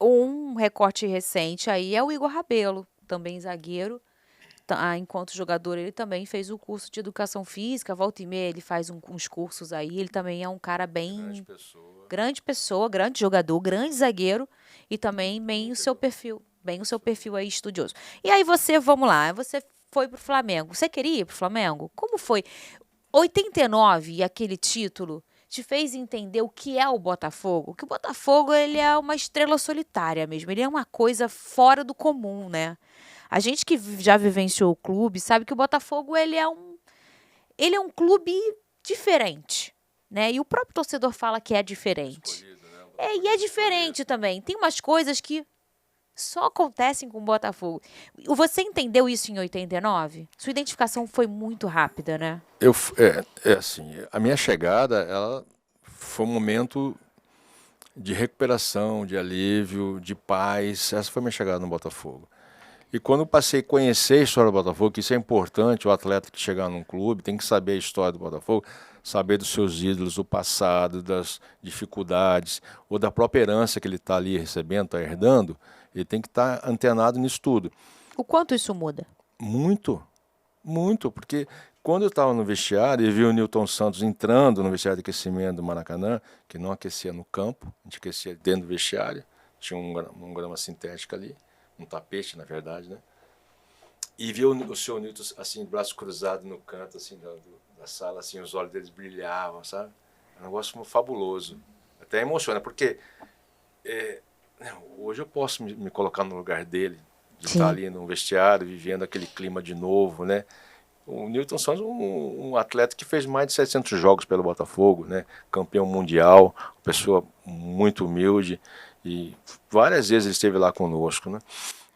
Speaker 3: Um recorte recente aí é o Igor Rabelo, também zagueiro. Enquanto jogador, ele também fez o curso de educação física. Volta e meia, ele faz uns cursos aí. Ele também é um cara bem... Grande pessoa, grande jogador, grande zagueiro. E também bem o seu perfil. Bem o seu perfil aí, estudioso. E aí você, vamos lá, você foi pro Flamengo. Você queria ir pro Flamengo? Como foi? 89 e aquele título te fez entender o que é o Botafogo? Que o Botafogo, ele é uma estrela solitária mesmo. Ele é uma coisa fora do comum, né? A gente que já vivenciou o clube sabe que o Botafogo, ele é um clube diferente, né? E o próprio torcedor fala que é diferente. E é diferente também. Tem umas coisas que só acontecem com o Botafogo. Você entendeu isso em 89? Sua identificação foi muito rápida, né?
Speaker 2: Assim, a minha chegada, ela foi um momento de recuperação, de alívio, de paz. Essa foi a minha chegada no Botafogo. E quando eu passei a conhecer a história do Botafogo, que isso é importante, o atleta que chegar num clube tem que saber a história do Botafogo, saber dos seus ídolos, do passado, das dificuldades, ou da própria herança que ele está ali recebendo, está herdando, ele tem que estar antenado nisso tudo.
Speaker 3: O quanto isso muda?
Speaker 2: Muito, muito, porque quando eu estava no vestiário e vi o Newton Santos entrando no vestiário de aquecimento do Maracanã, que não aquecia no campo, a gente aquecia dentro do vestiário, tinha um grama sintética ali, um tapete, na verdade, né? E vi o seu Newton, assim, braço cruzado no canto, assim, da sala, assim, os olhos deles brilhavam, sabe? É um negócio fabuloso. Até emociona, porque hoje eu posso me colocar no lugar dele, de estar ali no vestiário, vivendo aquele clima de novo, né? O Newton Santos, um atleta que fez mais de 700 jogos pelo Botafogo, né? Campeão mundial, pessoa muito humilde, e várias vezes ele esteve lá conosco, né?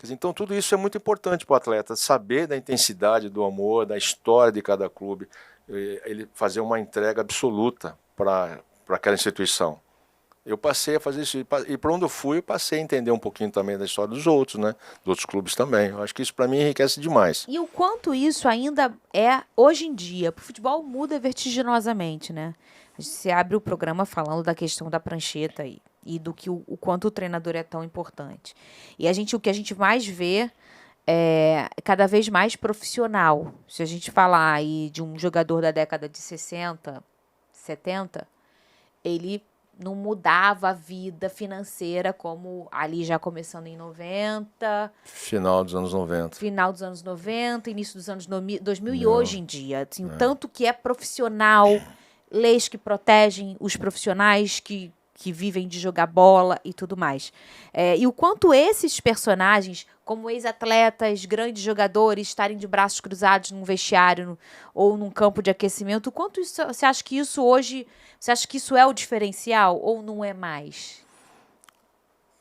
Speaker 2: Então tudo isso é muito importante para o atleta, saber da intensidade, do amor, da história de cada clube, ele fazer uma entrega absoluta para aquela instituição. Eu passei a fazer isso, e para onde eu fui, eu passei a entender um pouquinho também da história dos outros, né? Dos outros clubes também. Eu acho que isso para mim enriquece demais.
Speaker 3: E o quanto isso ainda é hoje em dia? O futebol muda vertiginosamente, né? A gente se abre o programa falando da questão da prancheta aí, e do que o quanto o treinador é tão importante. E o que a gente mais vê é cada vez mais profissional. Se a gente falar aí de um jogador da década de 60, 70, ele não mudava a vida financeira como ali já começando em 90.
Speaker 2: Final dos anos 90.
Speaker 3: Final dos anos 90, início dos anos 2000 e hoje em dia. Assim, tanto que é profissional, leis que protegem os profissionais que vivem de jogar bola e tudo mais. E o quanto esses personagens, como ex-atletas, grandes jogadores, estarem de braços cruzados num vestiário ou num campo de aquecimento, o quanto isso, você acha que isso hoje, você acha que isso é o diferencial ou não é mais?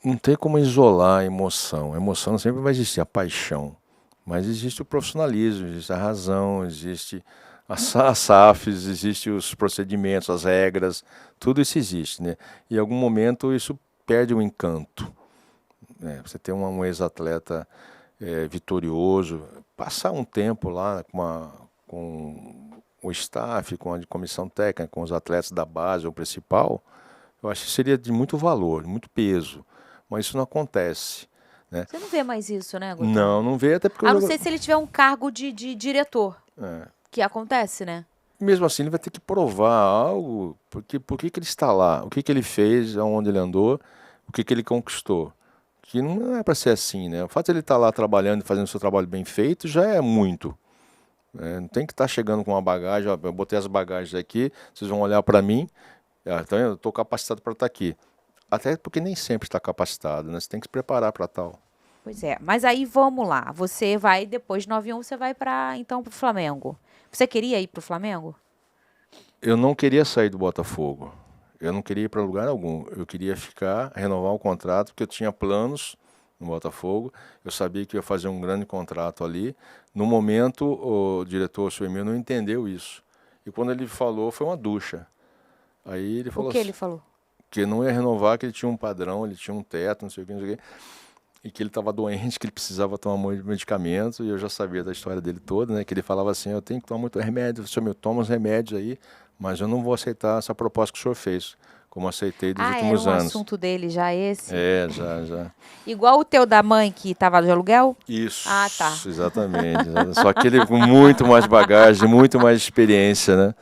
Speaker 2: Não tem como isolar a emoção. A emoção sempre vai existir, a paixão. Mas existe o profissionalismo, existe a razão, existe as SAFs, existem os procedimentos, as regras, tudo isso existe, né? E em algum momento isso perde o encanto. Você ter um ex-atleta vitorioso, passar um tempo lá com o staff, com a comissão técnica, com os atletas da base, o principal, eu acho que seria de muito valor, muito peso. Mas isso não acontece, né?
Speaker 3: Você não vê mais isso, né, Gotão?
Speaker 2: Não vê, até porque...
Speaker 3: A não ser se ele tiver um cargo de diretor,
Speaker 2: É.
Speaker 3: que acontece, né?
Speaker 2: Mesmo assim, ele vai ter que provar algo, porque por que ele está lá, o que ele fez, aonde ele andou, o que ele conquistou. Que não é para ser assim, né? O fato de ele estar lá trabalhando e fazendo o seu trabalho bem feito já é muito. Não tem que estar chegando com uma bagagem, ó, eu botei as bagagens aqui, vocês vão olhar para mim, então eu estou capacitado para estar aqui. Até porque nem sempre está capacitado, né? Você tem que se preparar para tal.
Speaker 3: Pois é, mas aí vamos lá. Você vai, depois de 91, você vai então pro Flamengo. Você queria ir pro Flamengo?
Speaker 2: Eu não queria sair do Botafogo. Eu não queria ir para lugar algum. Eu queria ficar, renovar o contrato, porque eu tinha planos no Botafogo. Eu sabia que ia fazer um grande contrato ali. No momento, o diretor, o seu Emil, não entendeu isso. E quando ele falou, foi uma ducha. Aí ele falou
Speaker 3: O que ele falou?
Speaker 2: que não ia renovar, que ele tinha um padrão, ele tinha um teto, não sei o que, não sei o que. E que ele estava doente, que ele precisava tomar muito medicamento, e eu já sabia da história dele toda, né? Que ele falava assim, eu tenho que tomar muito remédio, senhor meu, toma os remédios aí, mas eu não vou aceitar essa proposta que o senhor fez, como aceitei dos últimos
Speaker 3: era um
Speaker 2: anos.
Speaker 3: assunto dele já esse?
Speaker 2: Já.
Speaker 3: Igual o teu da mãe que estava de aluguel?
Speaker 2: Isso,
Speaker 3: Ah, tá.
Speaker 2: exatamente. Só que ele com muito mais bagagem, muito mais experiência, né?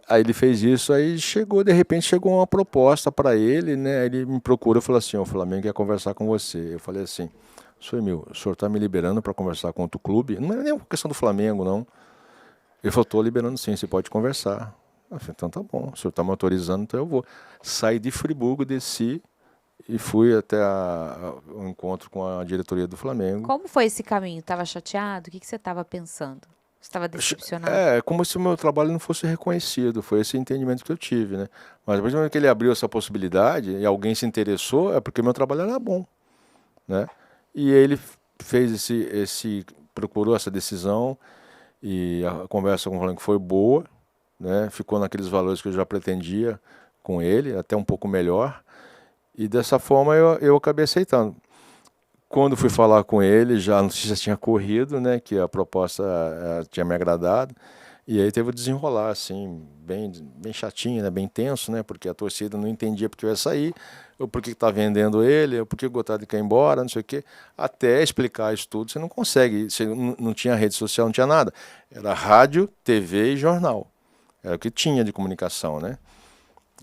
Speaker 2: Aí ele fez isso, aí de repente chegou uma proposta para ele, né? Ele me procurou e falou assim, o Flamengo quer conversar com você. Eu falei assim, senhor Emil, o senhor está me liberando para conversar com outro clube? Não é nem uma questão do Flamengo, não. Ele falou, estou liberando sim, você pode conversar. Eu falei, então tá bom, o senhor está me autorizando, então eu vou. Saí de Friburgo, desci e fui até o encontro com a diretoria do Flamengo.
Speaker 3: Como foi esse caminho? Estava chateado? O que você estava pensando? Você estava decepcionado?
Speaker 2: É como se o meu trabalho não fosse reconhecido, foi esse entendimento que eu tive, né? Mas a partir do momento que ele abriu essa possibilidade e alguém se interessou, é porque meu trabalho era bom, né? E ele fez procurou essa decisão e a conversa com o Flamengo foi boa, né? Ficou naqueles valores que eu já pretendia com ele, até um pouco melhor, e dessa forma eu acabei aceitando. Quando fui falar com ele, já a notícia tinha corrido, né, que a proposta tinha me agradado, e aí teve o desenrolar, assim, bem chatinho, né, bem tenso, né, porque a torcida não entendia porque eu ia sair, ou porque está vendendo ele, ou porque o Gotardo quer ir embora, não sei o quê. Até explicar isso tudo, você não consegue, você não tinha rede social, não tinha nada. Era rádio, TV e jornal. Era o que tinha de comunicação, né.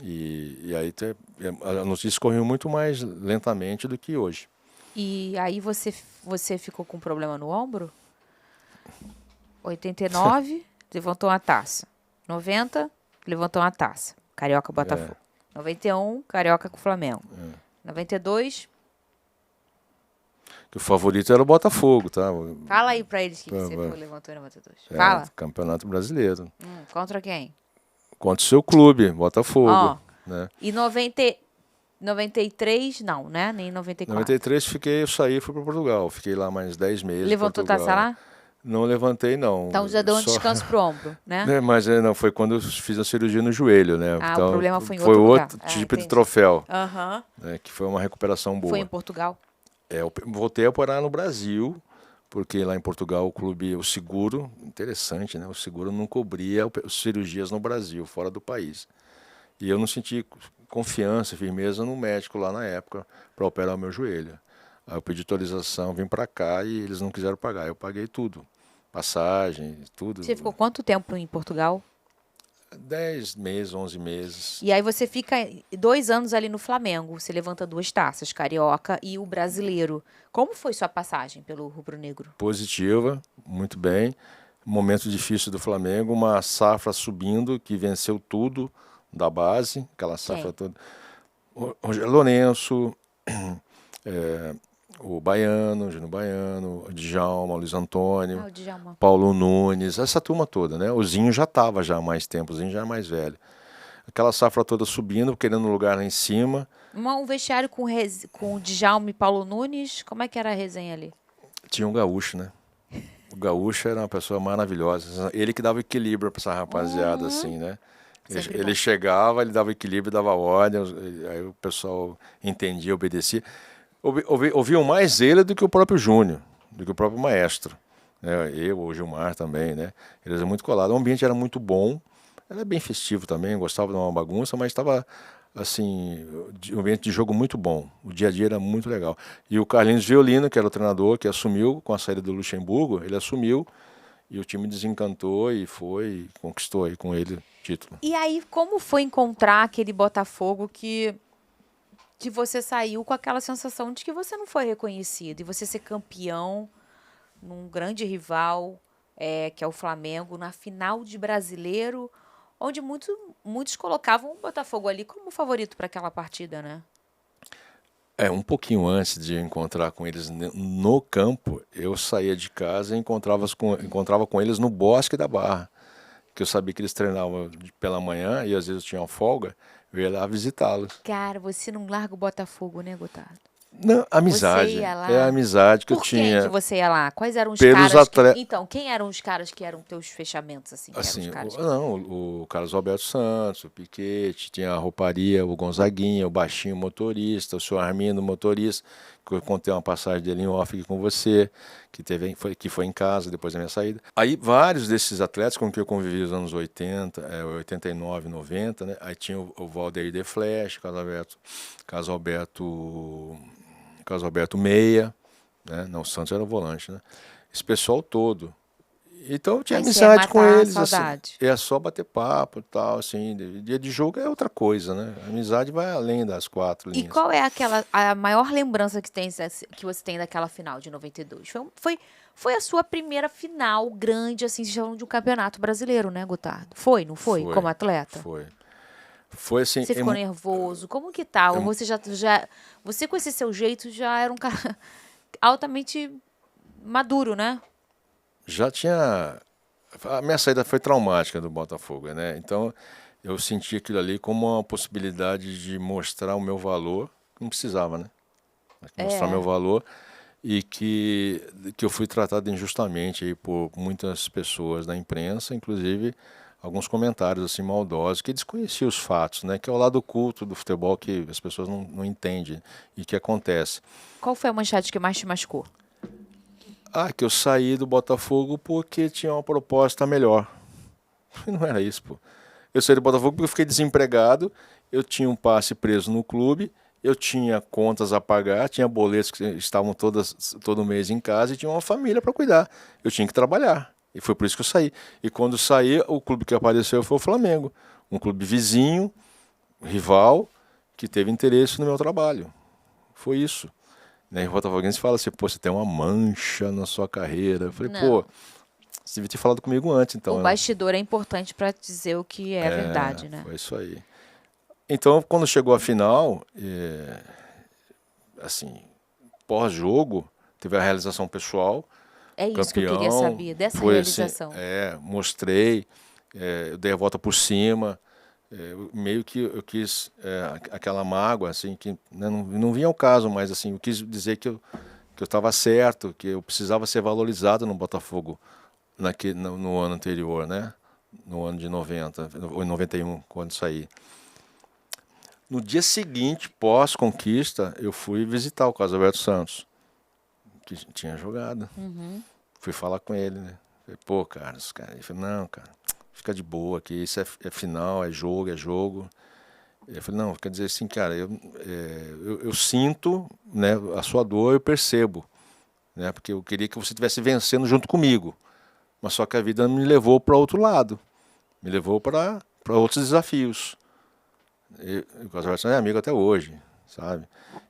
Speaker 2: E aí a notícia correu muito mais lentamente do que hoje.
Speaker 3: E aí você ficou com um problema no ombro? 89, levantou uma taça. 90, levantou uma taça. Carioca, Botafogo. 91, Carioca com o Flamengo. 92...
Speaker 2: Que o favorito era o Botafogo, tá?
Speaker 3: Fala aí pra eles que você levantou em 92. Fala.
Speaker 2: Campeonato Brasileiro.
Speaker 3: Contra quem?
Speaker 2: Contra o seu clube, Botafogo. Né?
Speaker 3: E 93, não, né? Nem 94.
Speaker 2: 93 eu saí e fui para Portugal. Fiquei lá mais 10 meses.
Speaker 3: Levantou taça lá?
Speaker 2: Não levantei, não.
Speaker 3: Então já deu um descanso pro ombro, né?
Speaker 2: Mas não, foi quando eu fiz a cirurgia no joelho, né? Então,
Speaker 3: o problema foi em outro lugar.
Speaker 2: Tipo de troféu.
Speaker 3: Né,
Speaker 2: que foi uma recuperação boa.
Speaker 3: Foi em Portugal?
Speaker 2: Eu voltei a parar no Brasil, porque lá em Portugal o clube, o seguro, interessante, né? O seguro não cobria as cirurgias no Brasil, fora do país. E eu não senti confiança, firmeza no médico lá na época para operar o meu joelho. Aí eu pedi autorização, vim para cá e eles não quiseram pagar. Eu paguei tudo, passagem, tudo.
Speaker 3: Você ficou quanto tempo em Portugal?
Speaker 2: 10 meses, 11 meses.
Speaker 3: E aí você fica 2 anos ali no Flamengo. Você levanta 2 taças, Carioca e o Brasileiro. Como foi sua passagem pelo rubro-negro?
Speaker 2: Positiva, muito bem. Momento difícil do Flamengo, uma safra subindo que venceu tudo da base, aquela safra toda. O Rogério Lourenço, o Baiano, Júnior Baiano, o Djalma, o Luiz Antônio,
Speaker 3: o Djalma.
Speaker 2: Paulo Nunes, essa turma toda, né? O Zinho já estava já há mais tempo, o Zinho já é mais velho. Aquela safra toda subindo, querendo um lugar lá em cima.
Speaker 3: Um vestiário com o Djalma e Paulo Nunes, como é que era a resenha ali?
Speaker 2: Tinha um gaúcho, né? O gaúcho era uma pessoa maravilhosa. Ele que dava equilíbrio para essa rapaziada, assim, né? Ele chegava, ele dava equilíbrio, dava ordem, aí o pessoal entendia, obedecia. Ouviam mais ele do que o próprio Júnior, do que o próprio maestro. Né? Eu, o Gilmar também, né? Eles eram muito colados. O ambiente era muito bom, era bem festivo também, gostava de uma bagunça, mas estava, assim, um ambiente de jogo muito bom. O dia a dia era muito legal. E o Carlinhos Violino, que era o treinador, que assumiu com a saída do Luxemburgo, ele assumiu e o time desencantou e conquistou aí com ele o título.
Speaker 3: E aí, como foi encontrar aquele Botafogo que você saiu com aquela sensação de que você não foi reconhecido e você ser campeão num grande rival, que é o Flamengo, na final de Brasileiro, onde muitos colocavam o Botafogo ali como favorito para aquela partida, né?
Speaker 2: Um pouquinho antes de encontrar com eles no campo, eu saía de casa e encontrava com eles no Bosque da Barra, que eu sabia que eles treinavam pela manhã e às vezes eu tinha uma folga, eu ia lá visitá-los.
Speaker 3: Cara, você não larga o Botafogo, né, Gotardo?
Speaker 2: Não, amizade.
Speaker 3: Você ia lá?
Speaker 2: É a amizade que eu
Speaker 3: Por quem
Speaker 2: tinha.
Speaker 3: que você ia lá? Quais eram os
Speaker 2: Pelos
Speaker 3: caras
Speaker 2: atletas.
Speaker 3: Então, quem eram os caras que eram teus fechamentos, assim? Que eram
Speaker 2: Assim,
Speaker 3: os caras
Speaker 2: o Carlos Alberto Santos, o Piquete, tinha a rouparia, o Gonzaguinha, o baixinho motorista, o senhor Armindo motorista, que eu contei uma passagem dele em off aqui com você, que foi em casa depois da minha saída. Aí vários desses atletas com quem eu convivi nos anos 80, 89, 90, né? Aí tinha o Valdeir de Flash, Carlos Alberto Meia, né? Não, o Santos era o volante, né? Esse pessoal todo. Então eu tinha
Speaker 3: Aí você ia
Speaker 2: amizade com
Speaker 3: matar a
Speaker 2: eles, assim.
Speaker 3: saudade.
Speaker 2: É só bater papo e tal, assim. Dia de jogo é outra coisa, né? A amizade vai além das quatro
Speaker 3: E
Speaker 2: linhas.
Speaker 3: qual é a maior lembrança que você tem daquela final de 92? Foi a sua primeira final grande, assim, se chamando de um campeonato brasileiro, né, Gotardo? Foi, não foi? Como atleta?
Speaker 2: Foi. Foi assim.
Speaker 3: Você ficou nervoso? Como que tá? Ou você com esse seu jeito já era um cara altamente maduro, né?
Speaker 2: Já tinha. A minha saída foi traumática do Botafogo, né? Então eu senti aquilo ali como uma possibilidade de mostrar o meu valor. Não precisava, né? Mostrar meu valor e que eu fui tratado injustamente aí por muitas pessoas da imprensa, inclusive alguns comentários assim maldosos que desconheciam os fatos, né? Que é o lado oculto do futebol que as pessoas não entendem e que acontece.
Speaker 3: Qual foi a manchete que mais te machucou?
Speaker 2: Que eu saí do Botafogo porque tinha uma proposta melhor. Não era isso, pô. Eu saí do Botafogo porque eu fiquei desempregado, eu tinha um passe preso no clube, eu tinha contas a pagar, tinha boletos que estavam todo mês em casa e tinha uma família para cuidar. Eu tinha que trabalhar. E foi por isso que eu saí. E quando saí, o clube que apareceu foi o Flamengo. Um clube vizinho, rival, que teve interesse no meu trabalho. Foi isso. Né? E o Botafoguense fala assim, pô, você tem uma mancha na sua carreira. Eu falei, pô, você devia ter falado comigo antes, então.
Speaker 3: O bastidor é importante para dizer o que é verdade, né?
Speaker 2: Foi isso aí. Então, quando chegou a final, assim, pós-jogo, teve a realização pessoal.
Speaker 3: É isso
Speaker 2: campeão,
Speaker 3: que eu queria saber, dessa
Speaker 2: foi
Speaker 3: realização.
Speaker 2: Assim, mostrei, eu dei a volta por cima, meio que eu quis aquela mágoa, assim, que né, não vinha ao caso, mas assim, eu quis dizer que eu estava certo, que eu precisava ser valorizado no Botafogo no ano anterior, né? No ano de 90, ou 91, quando saí. No dia seguinte, pós-conquista, eu fui visitar o Carlos Alberto Santos, que tinha jogado. Fui falar com ele, né? Falei, pô, Carlos, ele falou, não, cara, fica de boa aqui, isso é final, é jogo. Eu falei, não, quer dizer assim, cara, eu sinto, né, a sua dor, eu percebo, né? Porque eu queria que você estivesse vencendo junto comigo, mas só que a vida me levou para outro lado, me levou para outros desafios. O Carlos Alberto é amigo até hoje, sabe?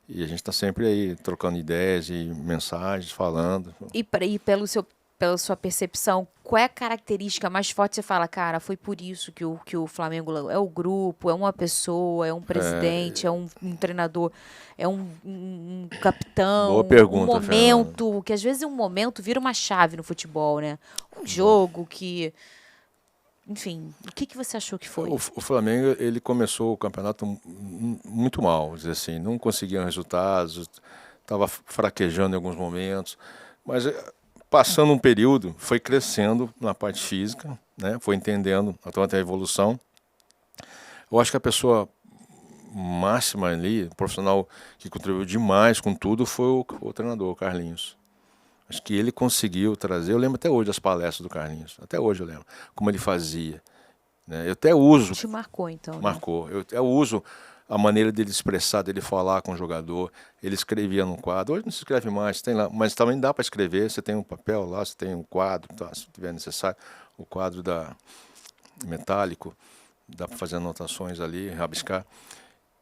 Speaker 2: E a gente está sempre aí trocando ideias e mensagens, falando.
Speaker 3: E pela sua percepção, qual é a característica mais forte que você fala, cara, foi por isso que o Flamengo é o grupo, é uma pessoa, é um presidente, é um treinador, é um capitão,
Speaker 2: Boa pergunta,
Speaker 3: um momento, que às vezes um momento vira uma chave no futebol, né? Um jogo que... Enfim, o que você achou que foi?
Speaker 2: O Flamengo, ele começou o campeonato muito mal, vou dizer assim, não conseguia resultados, estava fraquejando em alguns momentos, mas passando um período, foi crescendo na parte física, né? Foi entendendo até a evolução. Eu acho que a pessoa máxima ali, o profissional que contribuiu demais com tudo foi o treinador, o Carlinhos. Acho que ele conseguiu trazer, eu lembro até hoje das palestras do Carlinhos, até hoje eu lembro, como ele fazia. Né? Eu até uso,
Speaker 3: Te marcou, então, né?
Speaker 2: marcou, eu até uso a maneira dele expressar, dele falar com o jogador, ele escrevia no quadro, hoje não se escreve mais, tem lá, mas também dá para escrever, você tem um papel lá, você tem um quadro, tá, se tiver necessário, o quadro metálico, dá para fazer anotações ali, rabiscar.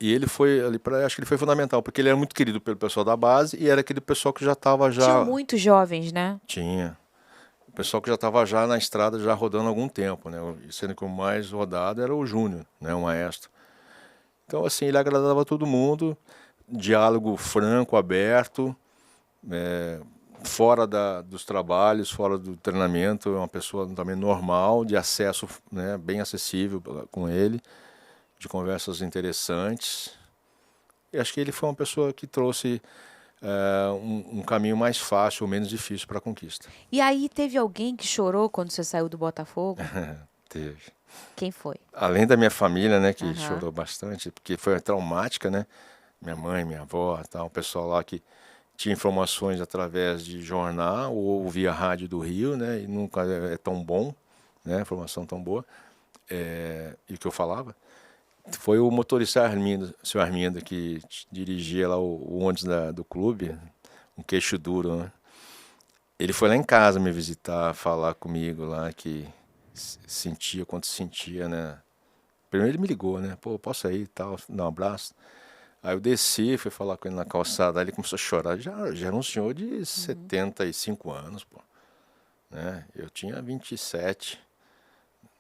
Speaker 2: E ele foi ali acho que ele foi fundamental, porque ele era muito querido pelo pessoal da base e era aquele pessoal que já estava
Speaker 3: Tinham muitos jovens, né?
Speaker 2: tinha. O pessoal que já estava já na estrada, já rodando há algum tempo, né? Sendo que o mais rodado era o Júnior, né? O maestro. Então, assim, ele agradava todo mundo, diálogo franco, aberto, fora dos trabalhos, fora do treinamento, é uma pessoa também normal, de acesso, né? Bem acessível com ele, de conversas interessantes. E acho que ele foi uma pessoa que trouxe um caminho mais fácil ou menos difícil para a conquista.
Speaker 3: E aí teve alguém que chorou quando você saiu do Botafogo?
Speaker 2: Teve.
Speaker 3: Quem foi?
Speaker 2: Além da minha família, né, que
Speaker 3: Aham.
Speaker 2: chorou bastante, porque foi traumática, né? Minha mãe, minha avó, tal, o pessoal lá que tinha informações através de jornal ou via rádio do Rio, né? E nunca é tão bom, né? Informação tão boa. E o que eu falava foi o motorista Armindo, o seu Armindo, que dirigia lá o ônibus do clube, um queixo duro, né? Ele foi lá em casa me visitar, falar comigo lá que sentia quanto sentia, né? Primeiro ele me ligou, né? Pô, posso ir e tal, dar um abraço. Aí eu desci, fui falar com ele na calçada, aí ele começou a chorar. Já era um senhor de 75 anos, pô. Né? Eu tinha 27,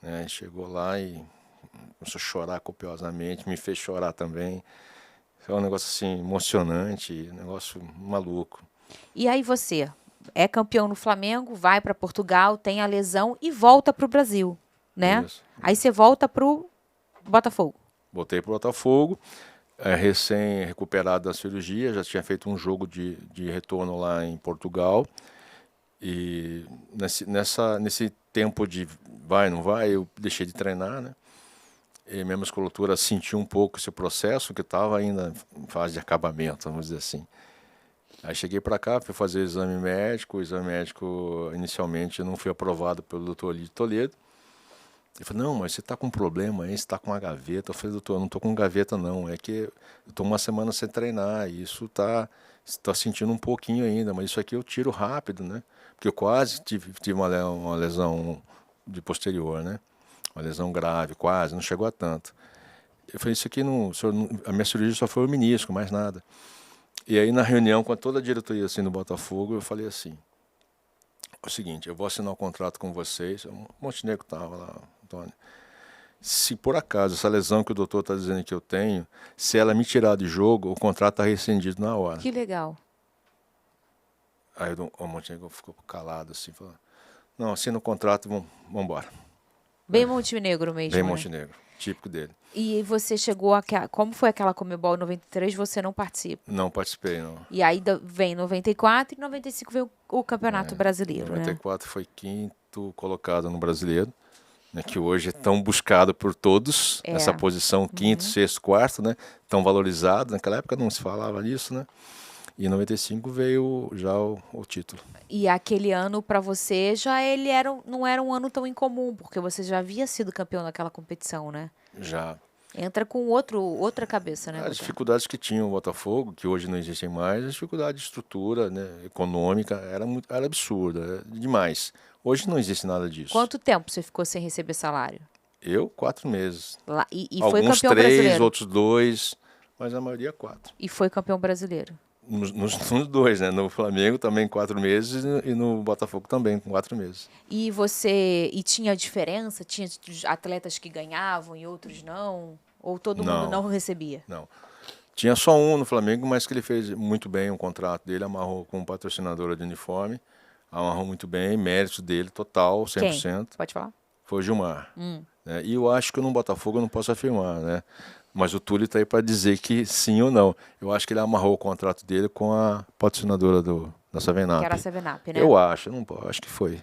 Speaker 2: né? Chegou lá e começou a chorar copiosamente, me fez chorar também. Foi um negócio assim, emocionante, um negócio maluco.
Speaker 3: E aí você é campeão no Flamengo, vai para Portugal, tem a lesão e volta para o Brasil, né?
Speaker 2: Isso.
Speaker 3: Aí você volta pro Botafogo.
Speaker 2: Voltei para o Botafogo, recém-recuperado da cirurgia, já tinha feito um jogo de retorno lá em Portugal. E nesse tempo de vai, não vai, eu deixei de treinar, né? E minha musculatura sentiu um pouco esse processo, que estava ainda em fase de acabamento, vamos dizer assim. Aí cheguei para cá, fui fazer o exame médico inicialmente não foi aprovado pelo Dr. Lídio Toledo. Ele falou, não, mas você está com um problema aí, você está com uma gaveta. Eu falei, doutor, eu não estou com gaveta não, é que eu estou uma semana sem treinar e isso está sentindo um pouquinho ainda, mas isso aqui eu tiro rápido, né? Porque eu quase tive uma lesão de posterior, né? Uma lesão grave, quase, não chegou a tanto. Eu falei, isso aqui a minha cirurgia só foi o menisco, mais nada. E aí na reunião com toda a diretoria assim, do Botafogo, eu falei assim, é o seguinte, eu vou assinar um contrato com vocês, o Montenegro estava lá, Antônio. Se por acaso essa lesão que o doutor está dizendo que eu tenho, se ela me tirar de jogo, o contrato está rescindido na hora.
Speaker 3: Que legal.
Speaker 2: Aí o Montenegro ficou calado assim, falou, não, assina o contrato, vamos embora.
Speaker 3: Bem Montenegro mesmo,
Speaker 2: Bem
Speaker 3: né?
Speaker 2: Montenegro, típico dele.
Speaker 3: E você chegou como foi aquela Comebol em 93, você não participa.
Speaker 2: Não participei, não.
Speaker 3: E aí vem 94 e 95 vem o Campeonato Brasileiro, né?
Speaker 2: 94 foi quinto colocado no Brasileiro, né, que hoje é tão buscado por todos, essa posição quinto, sexto, quarto, né, tão valorizado. Naquela época não se falava nisso, né? E em 95 veio já o título.
Speaker 3: E aquele ano para você não era um ano tão incomum, porque você já havia sido campeão daquela competição, né?
Speaker 2: Já.
Speaker 3: Entra com outra cabeça, né?
Speaker 2: As
Speaker 3: Botafogo?
Speaker 2: dificuldades que tinha o Botafogo, que hoje não existem mais, a dificuldade de estrutura, né, econômica era absurda, era demais. Hoje não existe nada disso.
Speaker 3: Quanto tempo você ficou sem receber salário?
Speaker 2: Eu, 4 meses.
Speaker 3: Lá, e foi
Speaker 2: Alguns
Speaker 3: campeão
Speaker 2: 3,
Speaker 3: brasileiro?
Speaker 2: outros 2, mas a maioria 4.
Speaker 3: E foi campeão brasileiro?
Speaker 2: Nos dois, né? No Flamengo também 4 meses e no Botafogo também com 4 meses.
Speaker 3: E tinha diferença? Tinha atletas que ganhavam e outros não? Ou todo mundo não recebia?
Speaker 2: Não. Tinha só um no Flamengo, mas que ele fez muito bem o contrato dele, amarrou com patrocinadora de uniforme, amarrou muito bem, mérito dele total, 100%.
Speaker 3: Quem? Pode falar?
Speaker 2: Foi o Gilmar. Né? E eu acho que no Botafogo eu não posso afirmar, né? Mas o Túlio está aí para dizer que sim ou não. Eu acho que ele amarrou o contrato dele com a patrocinadora da 7-Up.
Speaker 3: Que era a 7-Up, né?
Speaker 2: Eu acho, não acho que foi.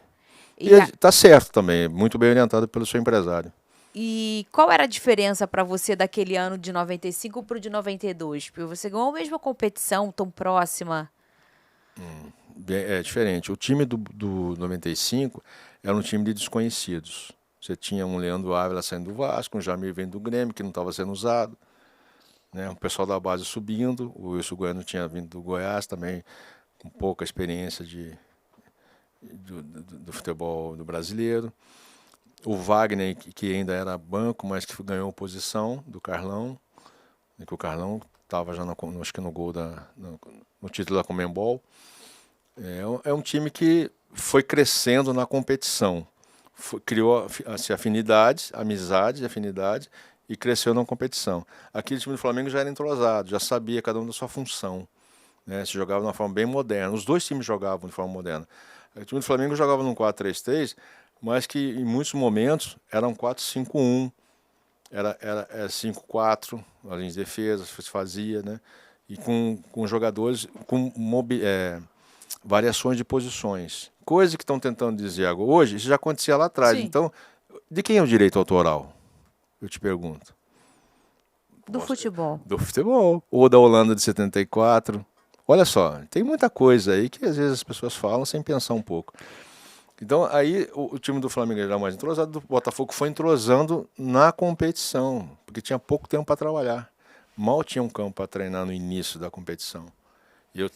Speaker 3: E
Speaker 2: E está certo também, muito bem orientado pelo seu empresário.
Speaker 3: E qual era a diferença para você daquele ano de 95 para o de 92? Porque você ganhou a mesma competição, tão próxima.
Speaker 2: É diferente. O time do 95 era um time de desconhecidos. Você tinha um Leandro Ávila saindo do Vasco, um Jamir vindo do Grêmio, que não estava sendo usado, né? O pessoal da base subindo, o Wilson Goiano tinha vindo do Goiás também, com pouca experiência do futebol do brasileiro. O Wagner, que ainda era banco, mas que ganhou posição do Carlão, que o Carlão estava já acho que no gol no título da Conmebol. É um time que foi crescendo na competição, criou assim, afinidades, amizade, afinidade, e cresceu na competição. Aquele time do Flamengo já era entrosado, já sabia cada um da sua função, né? Se jogava de uma forma bem moderna. Os dois times jogavam de forma moderna. O time do Flamengo jogava num 4-3-3, mas que em muitos momentos era um 4-5-1, era 5-4, a linha de defesa se fazia, né? E com jogadores com variações de posições. Coisa que estão tentando dizer agora. Hoje, isso já acontecia lá atrás.
Speaker 3: Sim.
Speaker 2: Então, de quem é o direito autoral? Eu te pergunto.
Speaker 3: Do futebol.
Speaker 2: Do futebol. Ou da Holanda de 74. Olha só, tem muita coisa aí que às vezes as pessoas falam sem pensar um pouco. Então, aí o time do Flamengo era mais entrosado, o Botafogo foi entrosando na competição, porque tinha pouco tempo para trabalhar. Mal tinha um campo para treinar no início da competição. E eu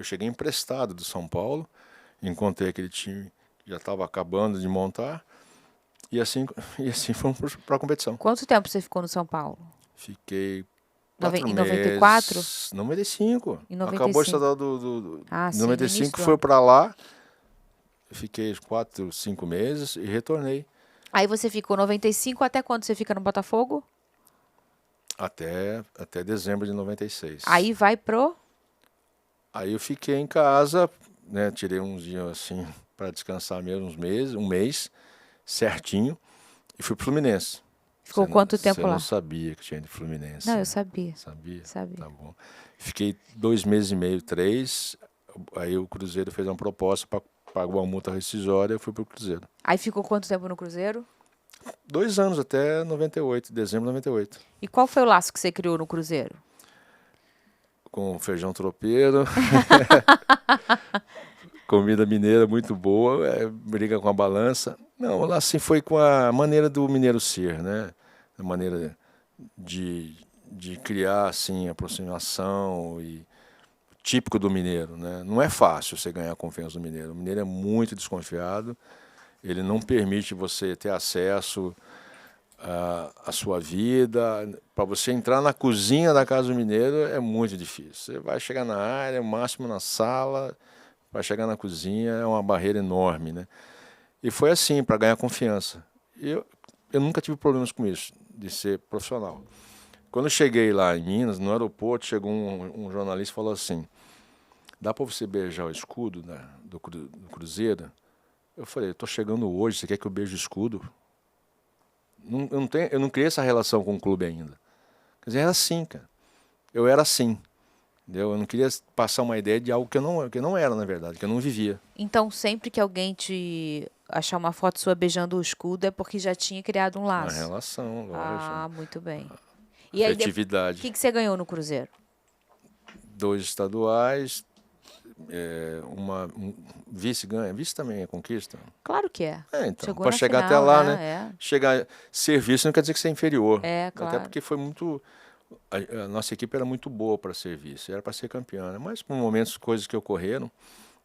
Speaker 2: cheguei emprestado do São Paulo, encontrei aquele time que já estava acabando de montar, e assim fomos para a competição.
Speaker 3: Quanto tempo você ficou no São Paulo?
Speaker 2: Fiquei
Speaker 3: Em 94?
Speaker 2: 95.
Speaker 3: Em 95.
Speaker 2: Acabou o estadual
Speaker 3: Ah, sim,
Speaker 2: 95,
Speaker 3: no início do
Speaker 2: foi
Speaker 3: ano.
Speaker 2: para lá, fiquei 4, 5 meses e retornei.
Speaker 3: Aí você ficou 95, até quando você fica no Botafogo?
Speaker 2: Até dezembro de 96.
Speaker 3: Aí vai pro...
Speaker 2: Aí eu fiquei em casa, né, tirei uns dias assim para descansar mesmo, um mês, certinho, e fui pro Fluminense.
Speaker 3: Ficou quanto tempo
Speaker 2: Você
Speaker 3: lá?
Speaker 2: não sabia que tinha de Fluminense.
Speaker 3: Não,
Speaker 2: né?
Speaker 3: eu sabia.
Speaker 2: Sabia?
Speaker 3: Sabia.
Speaker 2: Tá bom. Fiquei 2 meses e meio, 3, aí o Cruzeiro fez uma proposta para pagar uma multa rescisória, eu fui pro Cruzeiro.
Speaker 3: Aí ficou quanto tempo no Cruzeiro?
Speaker 2: 2 anos, até 98, dezembro de 98.
Speaker 3: E qual foi o laço que você criou no Cruzeiro?
Speaker 2: Com feijão tropeiro, comida mineira muito boa, briga com a balança. Não, lá assim foi com a maneira do mineiro ser, né? A maneira de criar assim aproximação e típico do mineiro, né? Não é fácil você ganhar a confiança do mineiro. O mineiro é muito desconfiado. Ele não permite você ter acesso à sua vida. Para você entrar na cozinha da casa do mineiro é muito difícil. Você vai chegar na área, o máximo na sala, vai chegar na cozinha, é uma barreira enorme, né? E foi assim, para ganhar confiança. Eu nunca tive problemas com isso, de ser profissional. Quando eu cheguei lá em Minas, no aeroporto, chegou um jornalista e falou assim: dá para você beijar o escudo do Cruzeiro? Eu falei: eu estou chegando hoje, você quer que eu beije o escudo? Eu não criei essa relação com o clube ainda. Quer dizer, era assim, cara. Eu era assim. Entendeu? Eu não queria passar uma ideia de algo que eu não era, na verdade, que eu não vivia.
Speaker 3: Então, sempre que alguém te achar uma foto sua beijando o escudo é porque já tinha criado um
Speaker 2: Uma
Speaker 3: laço.
Speaker 2: relação, lógico.
Speaker 3: Ah, muito bem. E aí, o
Speaker 2: Afetividade.
Speaker 3: que você ganhou no Cruzeiro?
Speaker 2: 2 estaduais, vice ganha. Vice também é conquista?
Speaker 3: Claro que é.
Speaker 2: Então,
Speaker 3: Chegou
Speaker 2: para
Speaker 3: na
Speaker 2: chegar
Speaker 3: final,
Speaker 2: até lá,
Speaker 3: né?
Speaker 2: né? Chegar, serviço não quer dizer que você é inferior.
Speaker 3: É, claro.
Speaker 2: Até porque foi muito... A nossa equipe era muito boa para serviço, era para ser campeã, né? Mas por momentos, coisas que ocorreram,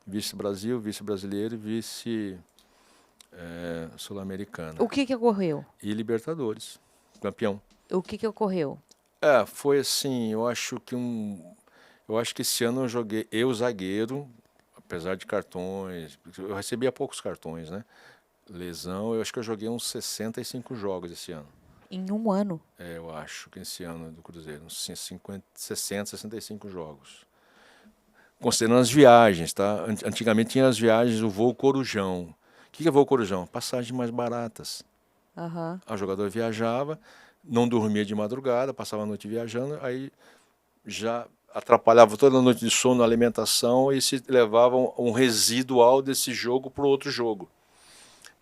Speaker 2: vice-Brasil, vice-brasileiro e vice-sul-americana.
Speaker 3: O que ocorreu?
Speaker 2: E Libertadores, campeão.
Speaker 3: O que ocorreu?
Speaker 2: Foi assim, eu acho que esse ano eu joguei, zagueiro, apesar de cartões, eu recebia poucos cartões, né? Lesão, eu acho que eu joguei uns 65 jogos esse ano.
Speaker 3: Em um ano?
Speaker 2: Eu acho que esse ano do Cruzeiro, uns 60, 65 jogos. Considerando as viagens, tá? Antigamente tinha as viagens, o voo Corujão. O que é voo Corujão? Passagens mais baratas.
Speaker 3: Aham.
Speaker 2: O jogador viajava, não dormia de madrugada, passava a noite viajando, aí já atrapalhava toda a noite de sono, alimentação, e se levava um residual desse jogo para o outro jogo.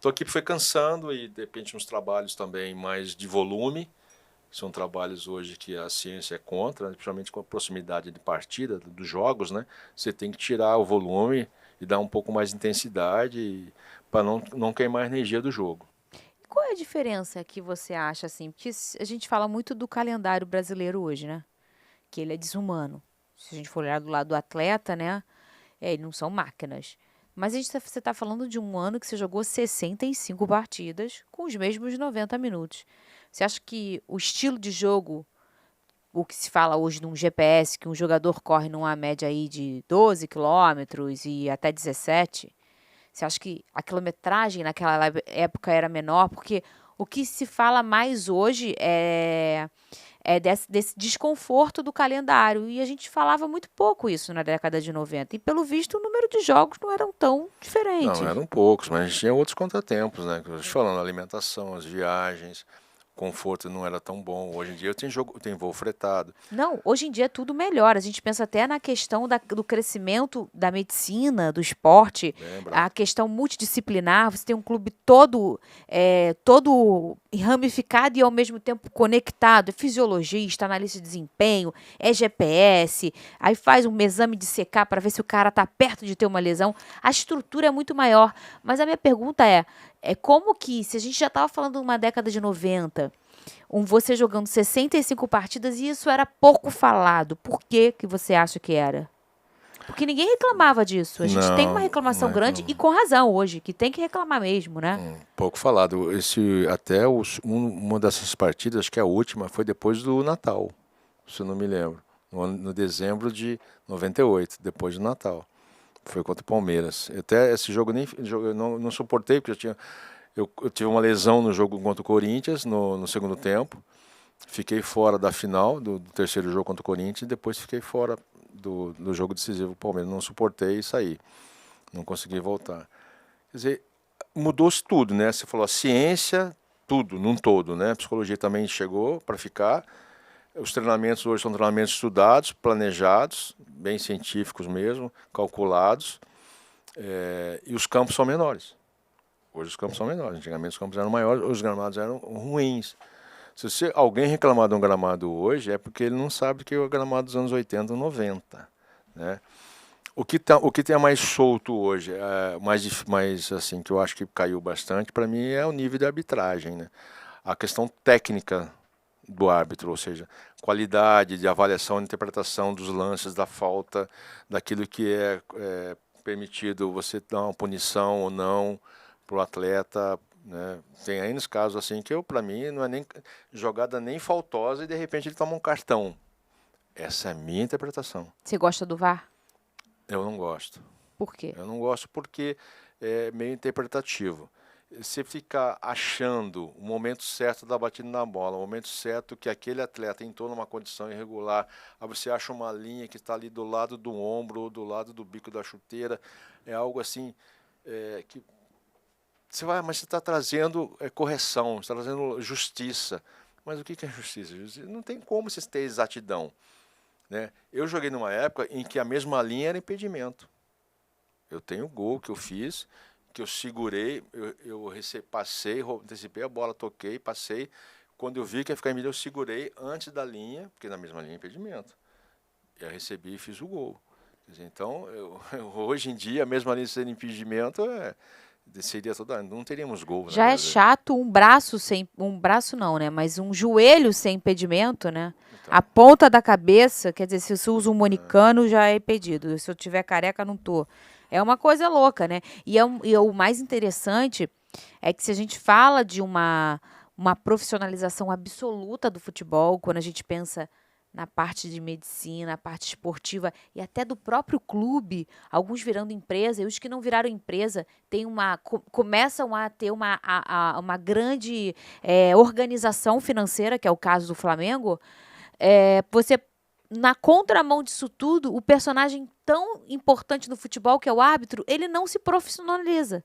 Speaker 2: Tua equipe foi cansando e, de repente, uns trabalhos também mais de volume. São trabalhos hoje que a ciência é contra, né? Principalmente com a proximidade de partida, dos jogos, né? Você tem que tirar o volume e dar um pouco mais de intensidade para não queimar a energia do jogo.
Speaker 3: Qual é a diferença que você acha, assim? Porque a gente fala muito do calendário brasileiro hoje, né? Que ele é desumano. Se a gente for olhar do lado do atleta, né? Eles não são máquinas. Mas você está falando de um ano que você jogou 65 partidas com os mesmos 90 minutos. Você acha que o estilo de jogo, o que se fala hoje num GPS, que um jogador corre numa média aí de 12 quilômetros e até 17, você acha que a quilometragem naquela época era menor? Porque o que se fala mais hoje é desse desconforto do calendário. E a gente falava muito pouco isso na década de 90. E, pelo visto, o número de jogos não eram tão
Speaker 2: Não,
Speaker 3: diferentes.
Speaker 2: eram poucos, mas a gente tinha outros contratempos, né? Que eu tô te falando, a alimentação, as viagens, o conforto não era tão bom. Hoje em dia eu tenho voo fretado.
Speaker 3: Não, hoje em dia é tudo melhor. A gente pensa até na questão do crescimento da medicina, do esporte,
Speaker 2: Lembra?
Speaker 3: a questão multidisciplinar. Você tem um clube todo ramificado e ao mesmo tempo conectado. É fisiologista, analista de desempenho, é GPS, aí faz um exame de CK para ver se o cara está perto de ter uma lesão. A estrutura é muito maior. Mas a minha pergunta é como que, se a gente já estava falando de uma década de 90, você jogando 65 partidas e isso era pouco falado. Por que que você acha que era? Porque ninguém reclamava disso. A gente tem uma
Speaker 2: Não,
Speaker 3: reclamação
Speaker 2: mas
Speaker 3: grande e com razão hoje, que tem que reclamar mesmo, né?
Speaker 2: pouco falado. Uma dessas partidas, acho que a última, foi depois do Natal, se eu não me lembro. No dezembro de 98, depois do Natal. Foi contra o Palmeiras. Até esse jogo eu não suportei, porque eu tive uma lesão no jogo contra o Corinthians, no segundo tempo. Fiquei fora da final do terceiro jogo contra o Corinthians e depois fiquei fora do jogo decisivo do Palmeiras. Não suportei e saí. Não consegui voltar. Quer dizer, mudou-se tudo, né? Você falou a ciência, tudo, num todo, né? A psicologia também chegou para ficar. Os treinamentos hoje são treinamentos estudados, planejados, bem científicos mesmo, calculados, e os campos são menores. Hoje os campos são menores. Antigamente os campos eram maiores, os gramados eram ruins. Se alguém reclamar de um gramado hoje, é porque ele não sabe que é o gramado dos anos 80 ou 90, né? O que tem mais solto hoje, mais assim, que eu acho que caiu bastante, para mim é o nível de arbitragem, né? A questão técnica do árbitro, ou seja, qualidade de avaliação e interpretação dos lances, da falta, daquilo que é permitido você dar uma punição ou não para o atleta, né? Tem aí nos casos assim que para mim não é nem jogada nem faltosa e de repente ele toma um cartão. Essa é a minha interpretação.
Speaker 3: Você gosta do VAR?
Speaker 2: Eu não gosto.
Speaker 3: Por quê?
Speaker 2: Eu não gosto porque é meio interpretativo. Você ficar achando o momento certo da batida na bola, o momento certo que aquele atleta entrou numa condição irregular, aí você acha uma linha que está ali do lado do ombro ou do lado do bico da chuteira, é algo assim que você vai, mas você está trazendo correção, você está trazendo justiça. Mas o que é justiça? Não tem como você ter exatidão, né? Eu joguei numa época em que a mesma linha era impedimento. Eu tenho gol que eu fiz, que eu segurei, passei, antecipei a bola, toquei, passei. Quando eu vi que ia ficar em milho, eu segurei antes da linha, porque na mesma linha é impedimento. E eu recebi e fiz o gol. Quer dizer, então, hoje em dia, a mesma linha sendo impedimento, seria não teríamos gol.
Speaker 3: Já é chato um braço não, né? Mas um joelho sem impedimento, né?
Speaker 2: Então,
Speaker 3: A ponta da cabeça, quer dizer, se você usa um monicano já é impedido. Se eu tiver careca, não tô. É uma coisa louca, né? E o mais interessante é que se a gente fala de uma profissionalização absoluta do futebol, quando a gente pensa na parte de medicina, na parte esportiva e até do próprio clube, alguns virando empresa, e os que não viraram empresa começam a ter uma grande organização financeira, que é o caso do Flamengo. Na contramão disso tudo, o personagem tão importante no futebol, que é o árbitro, ele não se profissionaliza.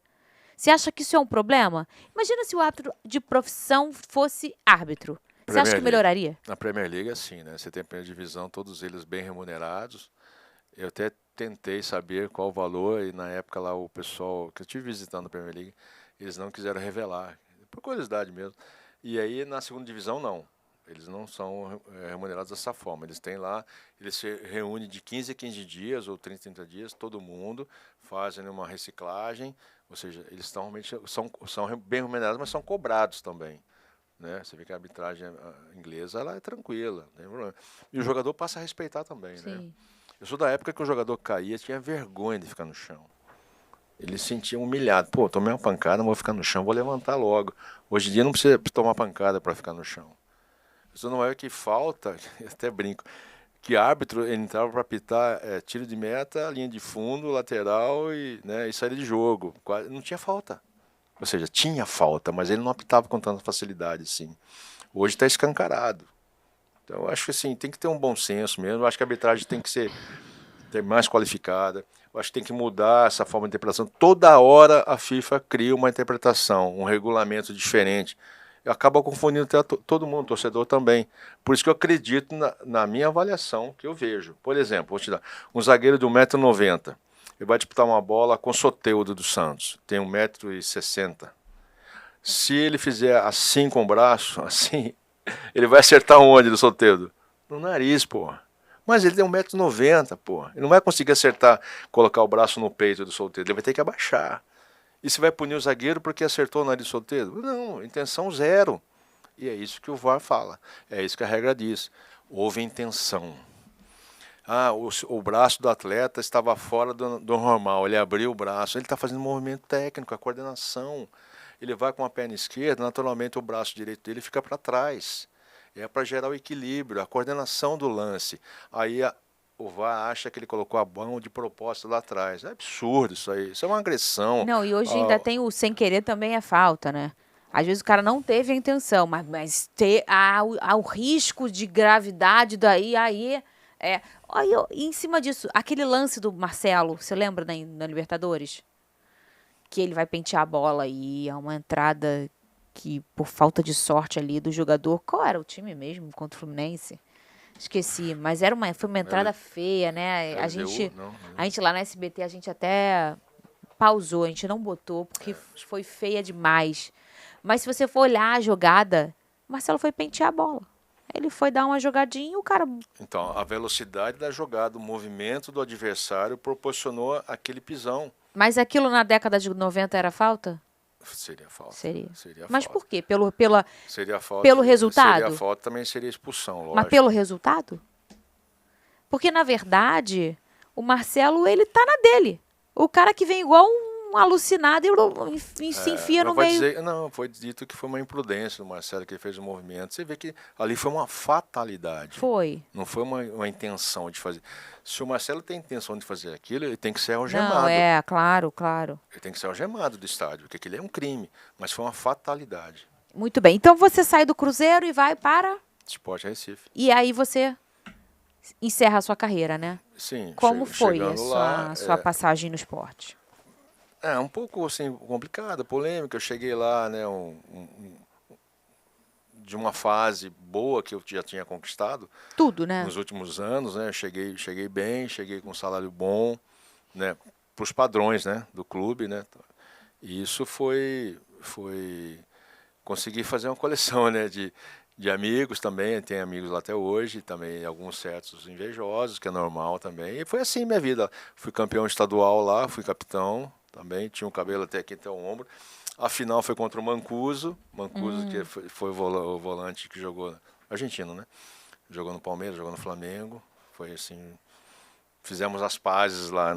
Speaker 3: Você acha que isso é um problema? Imagina se o árbitro de profissão fosse árbitro. Você acha que melhoraria?
Speaker 2: Na Premier League é assim, né? Você tem a primeira divisão, todos eles bem remunerados. Eu até tentei saber qual o valor, e na época lá o pessoal que eu estive visitando a Premier League, eles não quiseram revelar, por curiosidade mesmo. E aí na segunda divisão não. Eles não são remunerados dessa forma. Eles têm lá, eles se reúnem de 15 a 15 dias ou 30 a 30 dias, todo mundo, fazem uma reciclagem, ou seja, eles realmente são bem remunerados, mas são cobrados também. Né? Você vê que a arbitragem inglesa ela é tranquila, não tem problema. E o jogador passa a respeitar também. Né?
Speaker 3: Sim.
Speaker 2: Eu sou da época que o jogador caía, tinha vergonha de ficar no chão. Ele se sentia humilhado. Pô, tomei uma pancada, não vou ficar no chão, vou levantar logo. Hoje em dia não precisa tomar pancada para ficar no chão. Isso não é que falta, até brinco, que árbitro ele entrava para apitar tiro de meta, linha de fundo, lateral e, né, e saída de jogo. Não tinha falta. Ou seja, tinha falta, mas ele não apitava com tanta facilidade assim. Hoje está escancarado. Então, eu acho que assim, tem que ter um bom senso mesmo. Eu acho que a arbitragem tem que ser mais qualificada. Eu acho que tem que mudar essa forma de interpretação. Toda hora a FIFA cria uma interpretação, um regulamento diferente. Acaba confundindo até todo mundo, torcedor também. Por isso que eu acredito na minha avaliação que eu vejo. Por exemplo, vou te dar um zagueiro de 1,90 m. Ele vai disputar uma bola com o Soteldo do Santos. Tem 1,60 m. Se ele fizer assim com o braço, assim, ele vai acertar onde do Soteldo? No nariz, pô. Mas ele tem 1,90 m, pô. Ele não vai conseguir acertar, colocar o braço no peito do Soteldo. Ele vai ter que abaixar. E você vai punir o zagueiro porque acertou o nariz solteiro? Não, intenção zero. E é isso que o VAR fala. É isso que a regra diz. Houve intenção. Ah, o braço do atleta estava fora do normal. Ele abriu o braço. Ele está fazendo movimento técnico, a coordenação. Ele vai com a perna esquerda, naturalmente o braço direito dele fica para trás. É para gerar o equilíbrio, a coordenação do lance. Aí o VAR acha que ele colocou a mão de propósito lá atrás. É absurdo isso aí. Isso é uma agressão.
Speaker 3: Não, e hoje ainda tem o sem querer também é falta, né? Às vezes o cara não teve a intenção, mas há o risco de gravidade daí, aí é. Olha, e em cima disso, aquele lance do Marcelo, você lembra na Libertadores? Que ele vai pentear a bola e é uma entrada que, por falta de sorte ali do jogador, qual era o time mesmo contra o Fluminense? Esqueci, mas foi uma entrada feia, né? A gente lá na SBT, a gente até pausou, a gente não botou, porque foi feia demais. Mas se você for olhar a jogada, o Marcelo foi pentear a bola. Ele foi dar uma jogadinha e o cara...
Speaker 2: Então, a velocidade da jogada, o movimento do adversário proporcionou aquele pisão.
Speaker 3: Mas aquilo na década de 90 era falta?
Speaker 2: Seria falta.
Speaker 3: Seria.
Speaker 2: Mas
Speaker 3: falta. Por quê?
Speaker 2: Seria falta,
Speaker 3: pelo resultado?
Speaker 2: Seria falta, também seria expulsão, lógico.
Speaker 3: Mas pelo resultado? Porque, na verdade, o Marcelo, ele tá na dele. O cara que vem igual um alucinado e se enfia no meio.
Speaker 2: Não, foi dito que foi uma imprudência do Marcelo, que ele fez o movimento. Você vê que ali foi uma fatalidade.
Speaker 3: Foi.
Speaker 2: Não foi uma intenção de fazer. Se o Marcelo tem intenção de fazer aquilo, ele tem que ser algemado.
Speaker 3: Não, claro, claro.
Speaker 2: Ele tem que ser algemado do estádio, porque aquilo é um crime. Mas foi uma fatalidade.
Speaker 3: Muito bem. Então você sai do Cruzeiro e vai para...
Speaker 2: Sport Recife.
Speaker 3: E aí você encerra a sua carreira, né?
Speaker 2: Sim.
Speaker 3: Como foi a sua passagem no esporte?
Speaker 2: É um pouco assim, complicada, polêmica. Eu cheguei lá, né, de uma fase boa que eu já tinha conquistado.
Speaker 3: Tudo, né?
Speaker 2: Nos últimos anos, né? Cheguei bem, cheguei com um salário bom, né? Para os padrões, né? Do clube, né? E isso foi conseguir fazer uma coleção, né? De amigos também, tem amigos lá até hoje, também alguns certos invejosos, que é normal também. E foi assim minha vida. Fui campeão estadual lá, fui capitão também, tinha um cabelo até aqui até o ombro. A final foi contra o Mancuso, que foi o volante que jogou, argentino, né? Jogou no Palmeiras, jogou no Flamengo. Foi assim, fizemos as pazes lá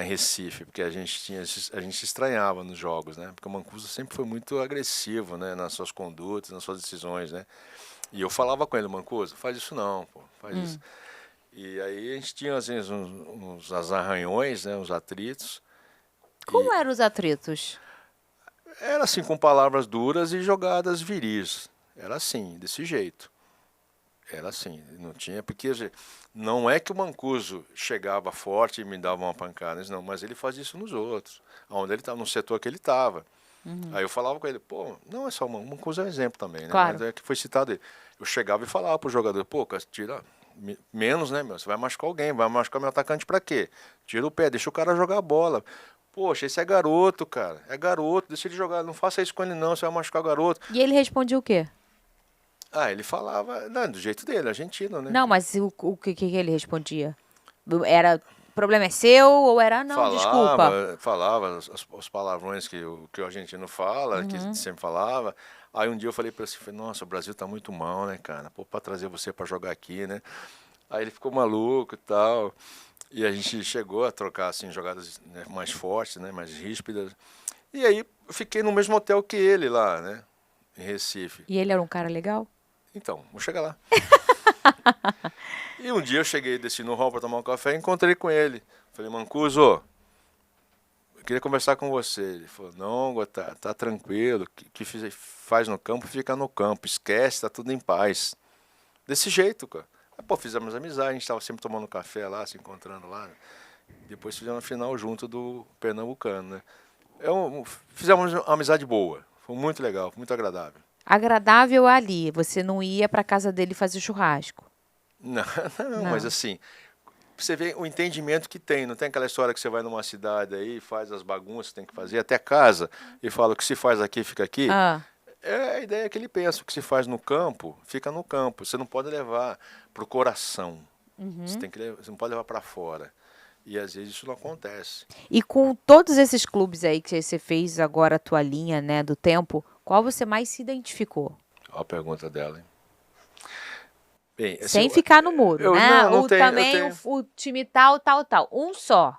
Speaker 2: em Recife, porque a gente se estranhava nos jogos, né? Porque o Mancuso sempre foi muito agressivo, né? Nas suas condutas, nas suas decisões, né? E eu falava com ele, Mancuso, faz isso não, pô, faz isso. E aí a gente tinha assim, uns arranhões, né? Uns atritos.
Speaker 3: Como eram os atritos?
Speaker 2: Era assim, com palavras duras e jogadas viris. Era assim, desse jeito. Era assim, não tinha, porque não é que o Mancuso chegava forte e me dava uma pancada, não, mas ele fazia isso nos outros, onde ele estava, no setor que ele estava. Aí eu falava com ele, pô, não é só o Mancuso, é um exemplo também, né?
Speaker 3: Claro.
Speaker 2: Mas é que foi citado ele. Eu chegava e falava pro jogador, pô, tira menos, né, meu? Você vai machucar alguém, vai machucar meu atacante pra quê? Tira o pé, deixa o cara jogar a bola. Poxa, esse é garoto, cara. É garoto, deixa ele jogar. Não faça isso com ele não, você vai machucar o garoto.
Speaker 3: E ele respondia o quê?
Speaker 2: Ah, ele falava, não, do jeito dele, argentino, né?
Speaker 3: Não, mas o que ele respondia? Era, o problema é seu ou era, não, desculpa.
Speaker 2: Falava os palavrões que o argentino fala, que sempre falava. Aí um dia eu falei pra ele assim, nossa, o Brasil tá muito mal, né, cara? Pô, pra trazer você pra jogar aqui, né? Aí ele ficou maluco e tal. E a gente chegou a trocar, assim, jogadas, né, mais fortes, né, mais ríspidas. E aí eu fiquei no mesmo hotel que ele lá, né, em Recife.
Speaker 3: E ele era um cara legal?
Speaker 2: Então, vou chegar lá. E um dia eu cheguei, desci no hall para tomar um café e encontrei com ele. Falei, Mancuso, eu queria conversar com você. Ele falou, não, Gotardo, tá tranquilo, o que faz no campo, fica no campo, esquece, tá tudo em paz. Desse jeito, cara. Aí, pô, fizemos amizade, a gente tava sempre tomando café lá, se encontrando lá. Né? Depois fizemos a final junto do Pernambucano, né? Fizemos uma amizade boa, foi muito legal, foi muito agradável.
Speaker 3: Agradável ali, você não ia pra casa dele fazer churrasco.
Speaker 2: Não, não, mas
Speaker 3: Não.
Speaker 2: assim, você vê o entendimento que tem, não tem aquela história que você vai numa cidade aí, faz as bagunças que tem que fazer, até casa, e fala o que se faz aqui, fica aqui.
Speaker 3: Ah,
Speaker 2: É a ideia que ele pensa, o que se faz no campo, fica no campo. Você não pode levar pro coração, você não pode levar para fora. E às vezes isso não acontece.
Speaker 3: e com todos esses clubes aí que você fez agora a tua linha, né, do tempo, qual você mais se identificou?
Speaker 2: Olha a pergunta dela, hein? Bem, assim,
Speaker 3: Sem ficar no muro, né?
Speaker 2: não
Speaker 3: O
Speaker 2: tenho,
Speaker 3: também o time tal, tal, tal. Um só.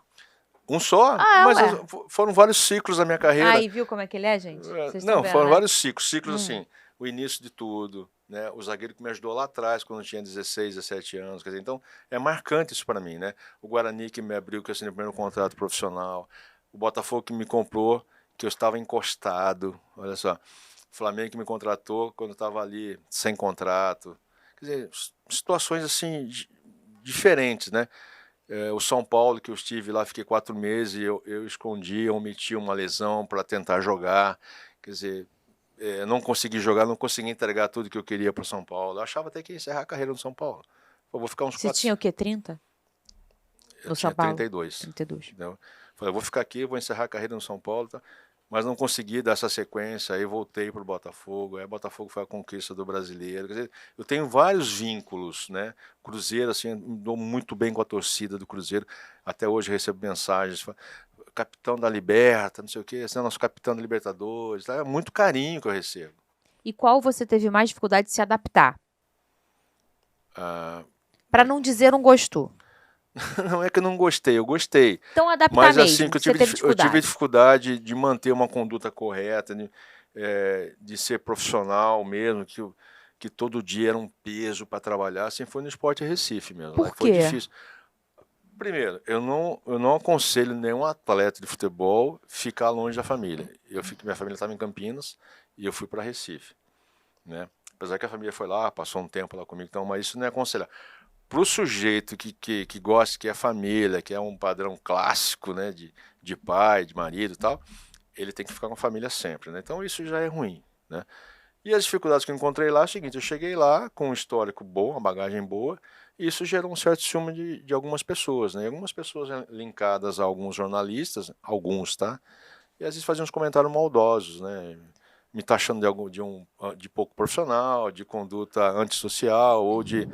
Speaker 2: um só,
Speaker 3: Ah,
Speaker 2: mas
Speaker 3: ué.
Speaker 2: foram vários ciclos da minha carreira.
Speaker 3: Aí, viu como é que ele é, gente? Vocês estão
Speaker 2: Não,
Speaker 3: vendo,
Speaker 2: foram
Speaker 3: né?
Speaker 2: vários ciclos assim, o início de tudo, né? O zagueiro que me ajudou lá atrás, quando eu tinha 16, 17 anos, quer dizer, então é marcante isso para mim, né? O Guarani que me abriu, que eu assinei o primeiro contrato profissional, o Botafogo que me comprou, que eu estava encostado, olha só, o Flamengo que me contratou quando eu estava ali sem contrato, quer dizer, situações assim diferentes, né? O São Paulo, que eu estive lá, fiquei 4 meses, eu escondi, eu omiti uma lesão para tentar jogar. Quer dizer, não consegui jogar, não consegui entregar tudo que eu queria para o São Paulo. Eu achava até que ia encerrar a carreira no São Paulo. Eu vou ficar uns
Speaker 3: Você tinha o quê, 30?
Speaker 2: Eu
Speaker 3: No São
Speaker 2: tinha
Speaker 3: Paulo?
Speaker 2: 32.
Speaker 3: 32.
Speaker 2: Entendeu? Falei, eu vou ficar aqui, vou encerrar a carreira no São Paulo. Tá? Mas não consegui dar essa sequência, aí voltei para o Botafogo, aí o Botafogo foi a conquista do brasileiro. Quer dizer, eu tenho vários vínculos, né? Cruzeiro, assim, me dou muito bem com a torcida do Cruzeiro. Até hoje recebo mensagens, capitão da Liberta, não sei o quê, esse é nosso capitão da Libertadores. Tá? É muito carinho que eu recebo.
Speaker 3: E qual você teve mais dificuldade de se adaptar?
Speaker 2: Ah,
Speaker 3: Pra não dizer não gostou.
Speaker 2: não é que eu não gostei, eu gostei.
Speaker 3: Então adaptar
Speaker 2: Mas
Speaker 3: mesmo.
Speaker 2: assim, que
Speaker 3: Você teve
Speaker 2: eu tive
Speaker 3: dificuldade.
Speaker 2: dificuldade de manter uma conduta correta, de ser profissional mesmo, que todo dia era um peso para trabalhar, assim foi no Sport Recife mesmo. Lá
Speaker 3: Por
Speaker 2: que foi
Speaker 3: quê?
Speaker 2: difícil. Primeiro, eu não aconselho nenhum atleta de futebol ficar longe da família. Minha família estava em Campinas e eu fui para Recife, né? Apesar que a família foi lá, passou um tempo lá comigo, então, mas isso não é aconselhar. Para o sujeito que gosta, que é família, que é um padrão clássico, né, de pai, de marido e tal, ele tem que ficar com a família sempre, né? Então isso já é ruim, né? E as dificuldades que eu encontrei lá é o seguinte, eu cheguei lá com um histórico bom, uma bagagem boa, e isso gerou um certo ciúme de algumas pessoas, né? E algumas pessoas linkadas a alguns jornalistas, alguns, tá? E às vezes faziam uns comentários maldosos, né? Me taxando de pouco profissional, de conduta antissocial ou de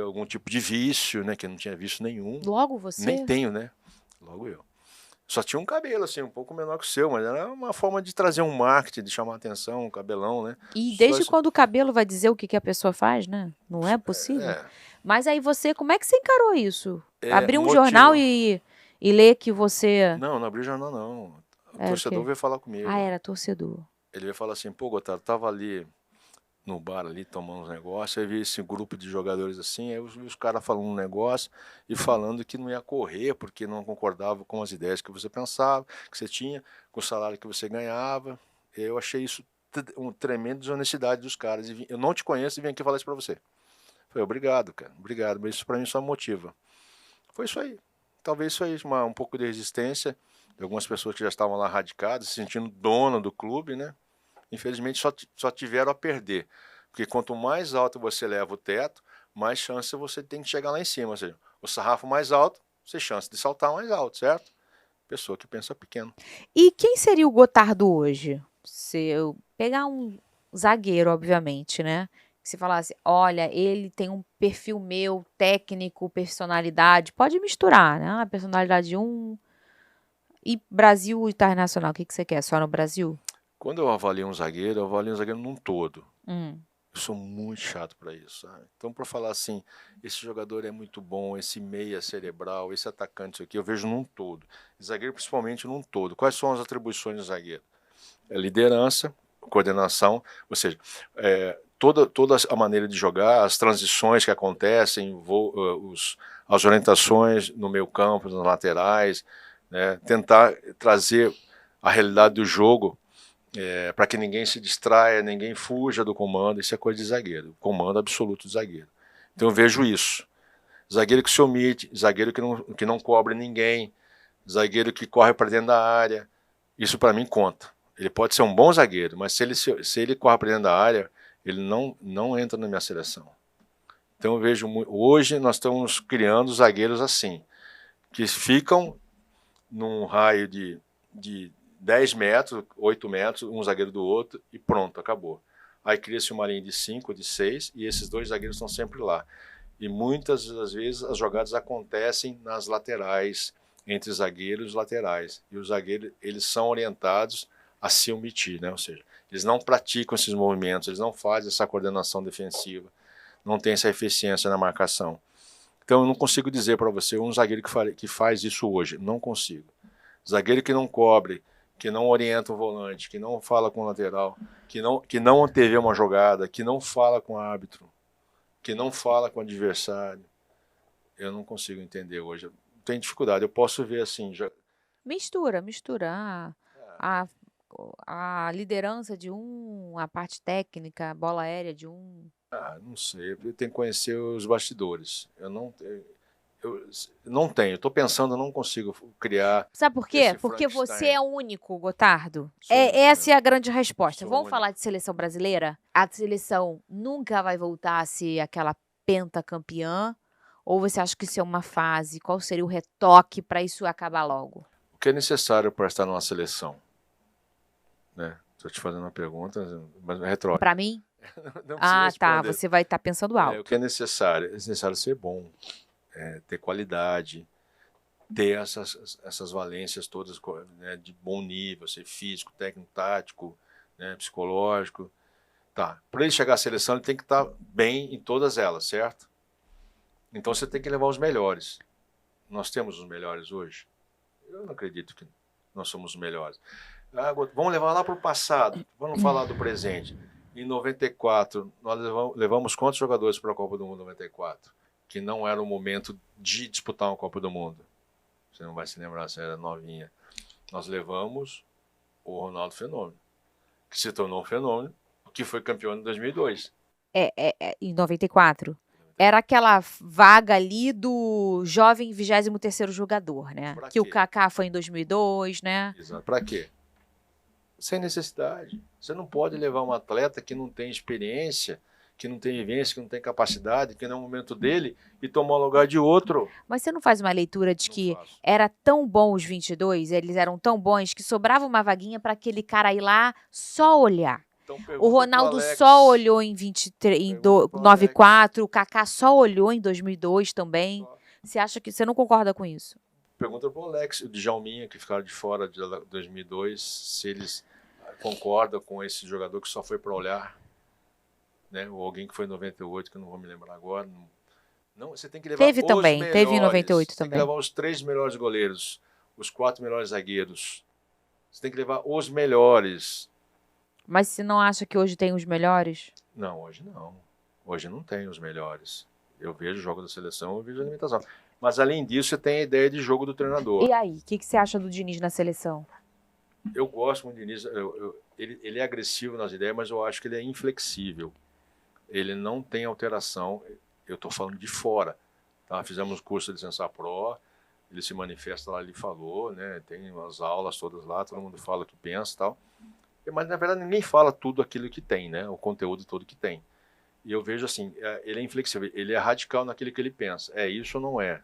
Speaker 2: algum tipo de vício, né? Que eu não tinha vício nenhum.
Speaker 3: Logo
Speaker 2: Nem
Speaker 3: você?
Speaker 2: tenho, né? Logo eu. Só tinha um cabelo, assim, um pouco menor que o seu, mas era uma forma de trazer um marketing, de chamar a atenção, um cabelão, né?
Speaker 3: E
Speaker 2: Só
Speaker 3: desde
Speaker 2: isso.
Speaker 3: quando o cabelo vai dizer o que que a pessoa faz, né? Não é possível.
Speaker 2: É,
Speaker 3: Mas aí você, como é que você encarou isso? Abrir um
Speaker 2: motivo.
Speaker 3: jornal e ler que você
Speaker 2: Não, não abri jornal, não. O
Speaker 3: era o
Speaker 2: torcedor
Speaker 3: quê?
Speaker 2: veio falar comigo.
Speaker 3: Ah, era torcedor.
Speaker 2: Ele veio falar assim, pô, Gotardo, tava ali no bar ali tomando uns negócios, aí vi esse grupo de jogadores assim, aí os caras falando um negócio e falando que não ia correr porque não concordava com as ideias que você pensava, que você tinha, com o salário que você ganhava. Eu achei isso uma tremenda desonestidade dos caras. Eu não te conheço e vim aqui falar isso pra você. Falei, obrigado, cara, obrigado, mas isso pra mim só motiva. Foi isso aí. Talvez isso aí, um pouco de resistência de algumas pessoas que já estavam lá radicadas, se sentindo dono do clube, né? Infelizmente só tiveram a perder. Porque quanto mais alto você leva o teto, mais chance você tem de chegar lá em cima. Ou seja, o sarrafo mais alto, você tem chance de saltar mais alto, certo? Pessoa que pensa pequeno.
Speaker 3: E quem seria o Gotardo hoje? Se eu pegar um zagueiro, obviamente, né? Se falasse, olha, ele tem um perfil meu, técnico, personalidade, pode misturar, né? A personalidade de um e Brasil internacional. O que você quer? Só no Brasil?
Speaker 2: Quando eu avalio um zagueiro, eu avalio um zagueiro num todo.
Speaker 3: Hum.
Speaker 2: Eu sou muito chato para isso, sabe? Então, para falar assim, esse jogador é muito bom, esse meia cerebral, esse atacante, isso aqui, eu vejo num todo. Zagueiro, principalmente, num todo. Quais são as atribuições do zagueiro? É liderança, coordenação, ou seja, toda a maneira de jogar, as transições que acontecem, as orientações no meio campo, nas laterais, né? Tentar trazer a realidade do jogo para que ninguém se distraia, ninguém fuja do comando. Isso é coisa de zagueiro, comando absoluto de zagueiro. Então eu vejo isso. Zagueiro que se omite, zagueiro que não cobre ninguém, zagueiro que corre para dentro da área. Isso para mim conta. Ele pode ser um bom zagueiro, mas se ele corre para dentro da área, ele não entra na minha seleção. Então eu vejo, hoje nós estamos criando zagueiros assim, que ficam num raio de 10 metros, 8 metros, um zagueiro do outro, e pronto, acabou. Aí cria-se uma linha de 5, de 6, e esses dois zagueiros estão sempre lá. E muitas das vezes as jogadas acontecem nas laterais, entre zagueiros e laterais. E os zagueiros, eles são orientados a se omitir, né? Ou seja, eles não praticam esses movimentos, eles não fazem essa coordenação defensiva, não tem essa eficiência na marcação. Então eu não consigo dizer para você um zagueiro que faz isso hoje, não consigo. Zagueiro que não cobre, que não orienta o volante, que não fala com o lateral, que não antevê uma jogada, que não fala com o árbitro, que não fala com o adversário. Eu não consigo entender hoje. Tenho dificuldade. Eu posso ver assim.
Speaker 3: Mistura. A, a liderança de um, a parte técnica, a bola aérea de um.
Speaker 2: Não sei. Eu tenho que conhecer os bastidores. Eu não tenho. Estou pensando, eu não consigo criar.
Speaker 3: Sabe por quê?
Speaker 2: Esse
Speaker 3: Porque você
Speaker 2: Frankenstein.
Speaker 3: é único, Gotardo.
Speaker 2: Sou único
Speaker 3: Essa é
Speaker 2: mesmo.
Speaker 3: a grande resposta.
Speaker 2: Sou
Speaker 3: Vamos
Speaker 2: único.
Speaker 3: falar de seleção brasileira? A seleção nunca vai voltar a ser aquela pentacampeã? Ou você acha que isso é uma fase? Qual seria o retoque para isso acabar logo?
Speaker 2: O que é necessário para estar numa seleção? Né? Estou te fazendo uma pergunta, mas é retórica.
Speaker 3: Para mim?
Speaker 2: Não precisa
Speaker 3: Ah, tá.
Speaker 2: responder.
Speaker 3: Você vai estar pensando alto.
Speaker 2: O que é necessário? É necessário ser bom, ter qualidade, ter essas valências todas, né, de bom nível, ser físico, técnico, tático, né, psicológico. Tá. Para ele chegar à seleção, ele tem que estar bem em todas elas, certo? Então você tem que levar os melhores. Nós temos os melhores hoje? Eu não acredito que nós somos os melhores. Vamos levar lá para o passado, vamos falar do presente. Em 94, nós levamos quantos jogadores para a Copa do Mundo 94? Que não era o momento de disputar uma Copa do Mundo. Você não vai se lembrar, você era novinha. Nós levamos o Ronaldo Fenômeno, que se tornou um fenômeno, que foi campeão em 2002.
Speaker 3: Em 94. Era aquela vaga ali do jovem 23º jogador, né?
Speaker 2: Pra
Speaker 3: Que o
Speaker 2: quê?
Speaker 3: Kaká foi em 2002, né?
Speaker 2: Exato. Para quê? Sem necessidade. Você não pode levar um atleta que não tem experiência, que não tem vivência, que não tem capacidade, que não é o momento dele, e tomar o lugar de outro.
Speaker 3: Mas você não faz uma leitura de
Speaker 2: Não
Speaker 3: que
Speaker 2: faço.
Speaker 3: era tão bom os 22, eles eram tão bons que sobrava uma vaguinha para aquele cara ir lá só olhar.
Speaker 2: Então,
Speaker 3: O
Speaker 2: pergunta
Speaker 3: Ronaldo
Speaker 2: pro Alex.
Speaker 3: só olhou em 23, em
Speaker 2: Pergunta pro
Speaker 3: 94, o Kaká só olhou em 2002 também.
Speaker 2: Só.
Speaker 3: Você não concorda com isso?
Speaker 2: Pergunta pro Alex e o Djalminha, que ficaram de fora de 2002, se eles concordam com esse jogador que só foi para olhar, né? Ou alguém que foi em 98, que eu não vou me lembrar agora. Não, você tem que levar
Speaker 3: Teve
Speaker 2: os
Speaker 3: também,
Speaker 2: melhores.
Speaker 3: teve em 98
Speaker 2: Você tem que
Speaker 3: também.
Speaker 2: levar os 3 melhores goleiros, os 4 melhores zagueiros. Você tem que levar os melhores.
Speaker 3: Mas você não acha que hoje tem os melhores?
Speaker 2: Não, hoje não. Hoje não tem os melhores. Eu vejo o jogo da seleção, eu vejo a limitação. Mas além disso, você tem a ideia de jogo do treinador.
Speaker 3: E aí, o que você acha do Diniz na seleção?
Speaker 2: Eu gosto muito do Diniz. Ele é agressivo nas ideias, mas eu acho que ele é inflexível. Ele não tem alteração. Eu estou falando de fora. Tá? Fizemos curso de licença pro, ele se manifesta lá, ele falou, né? Tem as aulas todas lá, todo mundo fala o que pensa e tal. Mas na verdade ninguém fala tudo aquilo que tem, né? O conteúdo todo que tem. E eu vejo assim, ele é inflexível, ele é radical naquilo que ele pensa. É isso ou não é?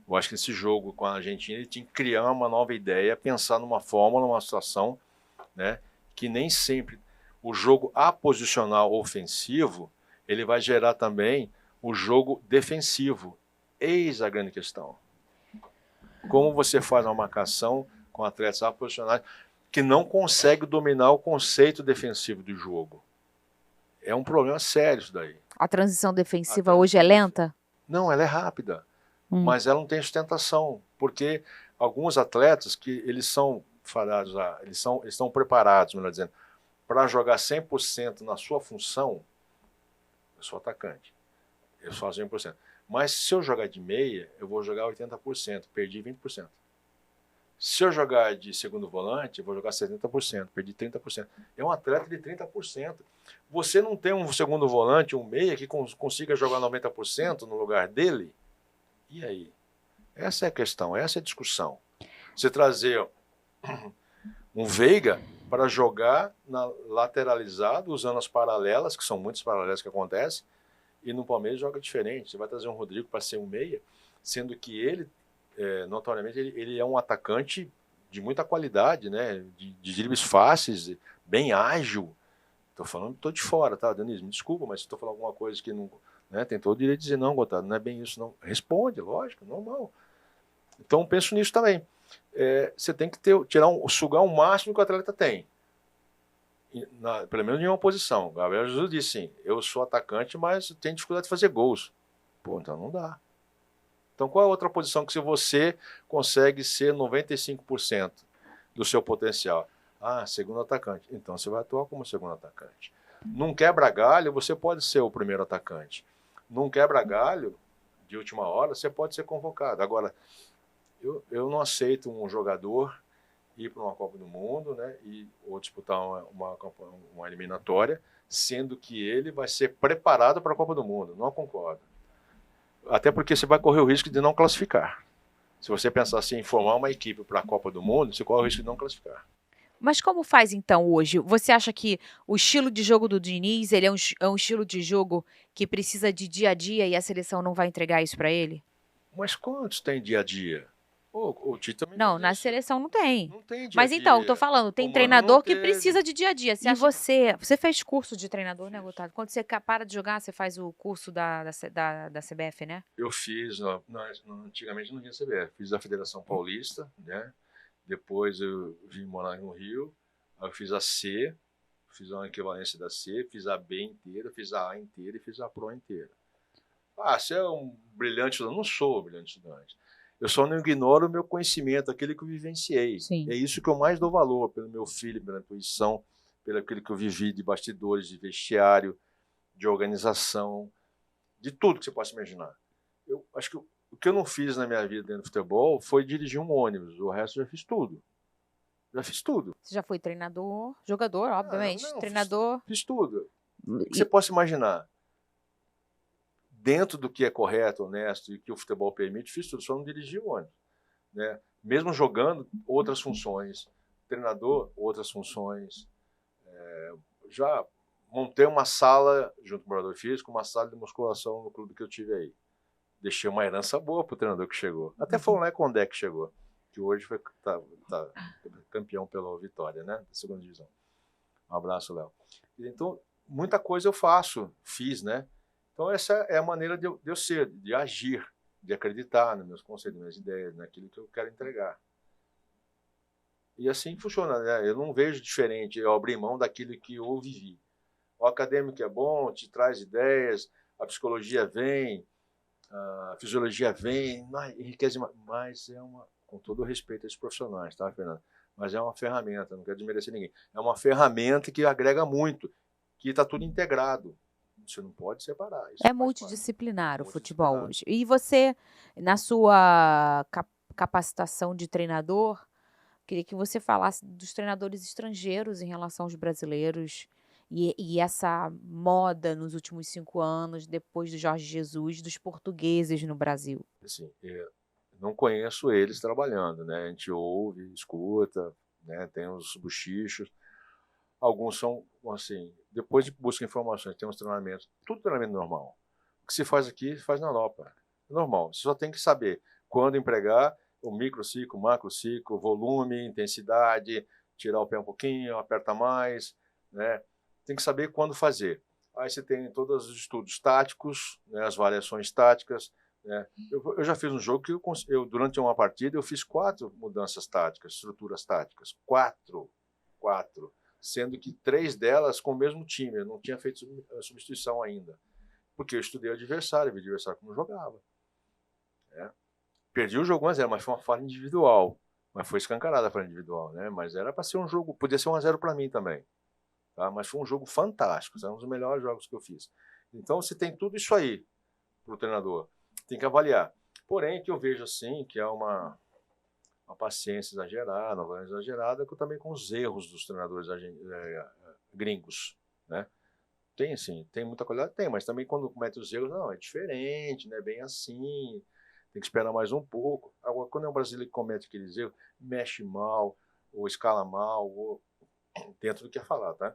Speaker 2: Eu acho que esse jogo com a Argentina ele tinha que criar uma nova ideia, pensar numa fórmula, numa situação, né, que nem sempre o jogo aposicional ofensivo ele vai gerar também o jogo defensivo. Eis a grande questão. Como você faz uma marcação com atletas aposicionais que não conseguem dominar o conceito defensivo do jogo? É um problema sério isso daí.
Speaker 3: A transição defensiva hoje é lenta?
Speaker 2: Não, ela é rápida, mas ela não tem sustentação, porque alguns atletas que eles são fadados, eles estão preparados, melhor dizendo, para jogar 100% na sua função. Eu sou atacante, eu sou 100%. Mas se eu jogar de meia, eu vou jogar 80%, perdi 20%. Se eu jogar de segundo volante, eu vou jogar 70%, perdi 30%. É um atleta de 30%. Você não tem um segundo volante, um meia, que consiga jogar 90% no lugar dele? E aí? Essa é a questão, essa é a discussão. Você trazer um Veiga para jogar lateralizado, usando as paralelas, que são muitas paralelas que acontecem, e no Palmeiras joga diferente. Você vai trazer um Rodrigo para ser um meia, sendo que ele, notoriamente, ele é um atacante de muita qualidade, né? De dribles fáceis, bem ágil. Estou de fora, tá, Denise? Me desculpa, mas se estou falando alguma coisa que não... Né, tem todo o direito de dizer, não, Gotardo, não é bem isso, não. Responde, lógico, normal. Então, penso nisso também. Você tem que sugar o máximo que o atleta tem. Pelo menos em uma posição. Gabriel Jesus disse sim, eu sou atacante, mas tenho dificuldade de fazer gols. Pô, então não dá. Então qual é a outra posição que se você consegue ser 95% do seu potencial? Segundo atacante. Então você vai atuar como segundo atacante. Num quebra-galho, você pode ser o primeiro atacante. Num quebra-galho, de última hora, você pode ser convocado. Agora, eu não aceito um jogador ir para uma Copa do Mundo, né, ou disputar uma eliminatória, sendo que ele vai ser preparado para a Copa do Mundo. Não concordo. Até porque você vai correr o risco de não classificar. Se você pensar assim, em formar uma equipe para a Copa do Mundo, você corre o risco de não classificar.
Speaker 3: Mas como faz então hoje? Você acha que o estilo de jogo do Diniz, ele é um estilo de jogo que precisa de dia a dia e a seleção não vai entregar isso para ele?
Speaker 2: Mas quantos tem dia a dia? O Tite também
Speaker 3: Não,
Speaker 2: faz
Speaker 3: na
Speaker 2: isso.
Speaker 3: seleção não tem.
Speaker 2: Não tem dia
Speaker 3: Mas
Speaker 2: a dia.
Speaker 3: então, tô falando, tem
Speaker 2: O Mano
Speaker 3: treinador
Speaker 2: não
Speaker 3: que
Speaker 2: teve.
Speaker 3: precisa de dia a dia. E você fez curso de treinador, né, Gotardo? Quando você para de jogar, você faz o curso da CBF, né?
Speaker 2: Eu fiz, antigamente não tinha CBF, fiz a Federação Paulista, né? Depois eu vim morar no Rio, aí eu fiz a C, fiz uma equivalência da C, fiz a B inteira, fiz a A inteira e fiz a Pro inteira. Você é um brilhante estudante? Não sou um brilhante estudante. Eu só não ignoro o meu conhecimento, aquele que eu vivenciei.
Speaker 3: Sim.
Speaker 2: É isso que eu mais dou valor, pelo meu filho, pela intuição, pelo aquilo que eu vivi de bastidores, de vestiário, de organização, de tudo que você possa imaginar. Eu acho que o que eu não fiz na minha vida dentro do futebol foi dirigir um ônibus. O resto eu já fiz tudo. Já fiz tudo.
Speaker 3: Você já foi treinador, jogador, obviamente.
Speaker 2: Não,
Speaker 3: treinador.
Speaker 2: Fiz tudo. O que você possa imaginar. Dentro do que é correto, honesto e que o futebol permite, fiz tudo, só não dirigi o ônibus. Né? Mesmo jogando, outras funções. Treinador, outras funções. Já montei uma sala, junto com o preparador físico, uma sala de musculação no clube que eu tive aí. Deixei uma herança boa para o treinador que chegou. Até foi o Léo Condé que chegou, que hoje tá campeão pela Vitória, né? Da segunda divisão. Um abraço, Léo. Então, muita coisa eu fiz, né? Então, essa é a maneira de eu ser, de agir, de acreditar nos meus conceitos, nas minhas ideias, naquilo que eu quero entregar. E assim funciona, né? Eu não vejo diferente eu abrir mão daquilo que eu vivi. O acadêmico é bom, te traz ideias, a psicologia vem, a fisiologia vem, enriquece, mas com todo o respeito a esses profissionais, tá, Fernando? Mas é uma ferramenta, não quero desmerecer ninguém. É uma ferramenta que agrega muito, que está tudo integrado. Você não pode separar. Isso
Speaker 3: É multidisciplinar o futebol hoje. E você, na sua capacitação de treinador, queria que você falasse dos treinadores estrangeiros em relação aos brasileiros e essa moda nos últimos 5 anos, depois do Jorge Jesus, dos portugueses no Brasil.
Speaker 2: Assim, não conheço eles trabalhando, né? A gente ouve, escuta, né? Tem os bochichos. Alguns são, assim, depois de busca informações, tem uns treinamentos, tudo treinamento normal. O que se faz aqui, se faz na Europa. É normal. Você só tem que saber quando empregar, o microciclo, macrociclo, volume, intensidade, tirar o pé um pouquinho, aperta mais, né? Tem que saber quando fazer. Aí você tem todos os estudos táticos, né, as variações táticas, né? Eu já fiz um jogo que durante uma partida, eu fiz 4 mudanças táticas, estruturas táticas. 4, sendo que 3 delas com o mesmo time. Eu não tinha feito substituição ainda, porque eu estudei o adversário, vi o adversário como jogava. Né? Perdi o jogo 1-0, mas foi uma falha individual. Mas foi escancarada a falha individual, né? Mas era para ser um jogo, podia ser 1-0 para mim também. Tá? Mas foi um jogo fantástico, é um dos melhores jogos que eu fiz. Então você tem tudo isso aí para o treinador. Tem que avaliar. Porém, que eu vejo assim, que é uma paciência exagerada, uma valência exagerada, que eu também com os erros dos treinadores gringos, né? Tem, sim, tem muita qualidade, tem, mas também quando comete os erros, não, é diferente, né? Bem assim, tem que esperar mais um pouco. Agora, quando é um brasileiro que comete aqueles erros, mexe mal, ou escala mal, ou dentro do que é falar, tá?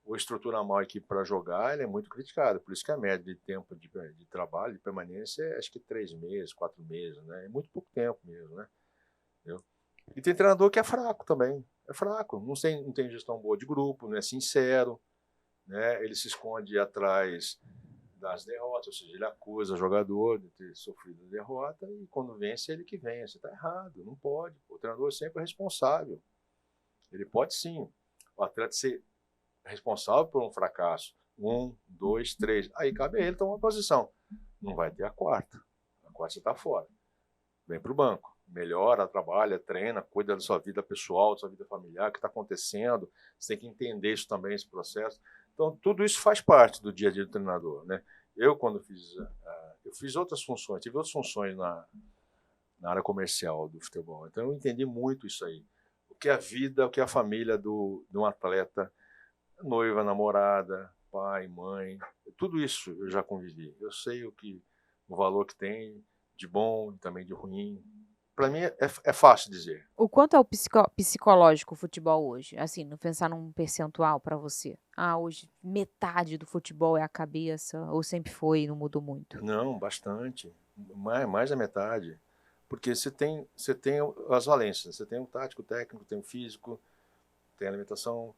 Speaker 2: Ou estrutura mal a equipe para jogar, ele é muito criticado. Por isso que a média de tempo de trabalho, de permanência, é acho que 3 meses, 4 meses, né? É muito pouco tempo mesmo, né? Entendeu? E tem treinador que é fraco também. É fraco, não tem gestão boa de grupo, não é sincero, né? Ele se esconde atrás das derrotas, ou seja, ele acusa o jogador de ter sofrido derrota e quando vence, ele que vence. Está errado, não pode. O treinador sempre é responsável. Ele pode sim. O atleta ser responsável por um fracasso. 1, 2, 3. Aí cabe a ele tomar uma posição. Não vai ter a quarta. A quarta você está fora. Vem para o banco. Melhora, trabalha, treina, cuida da sua vida pessoal, da sua vida familiar, o que está acontecendo. Você tem que entender isso também, esse processo. Então, tudo isso faz parte do dia a dia do treinador, né? Eu, quando eu fiz outras funções, tive outras funções na área comercial do futebol. Então, eu entendi muito isso aí. O que é a vida, o que é a família de um atleta, noiva, namorada, pai, mãe, tudo isso eu já convivi. Eu sei o valor que tem de bom e também de ruim. Para mim é fácil dizer.
Speaker 3: O quanto é o psicológico o futebol hoje? Assim, não pensar num percentual para você. Ah, hoje metade do futebol é a cabeça, ou sempre foi e não mudou muito?
Speaker 2: Não, bastante. Mais da metade. Porque você tem as valências. Você tem o tático, o técnico, tem o físico, tem a alimentação,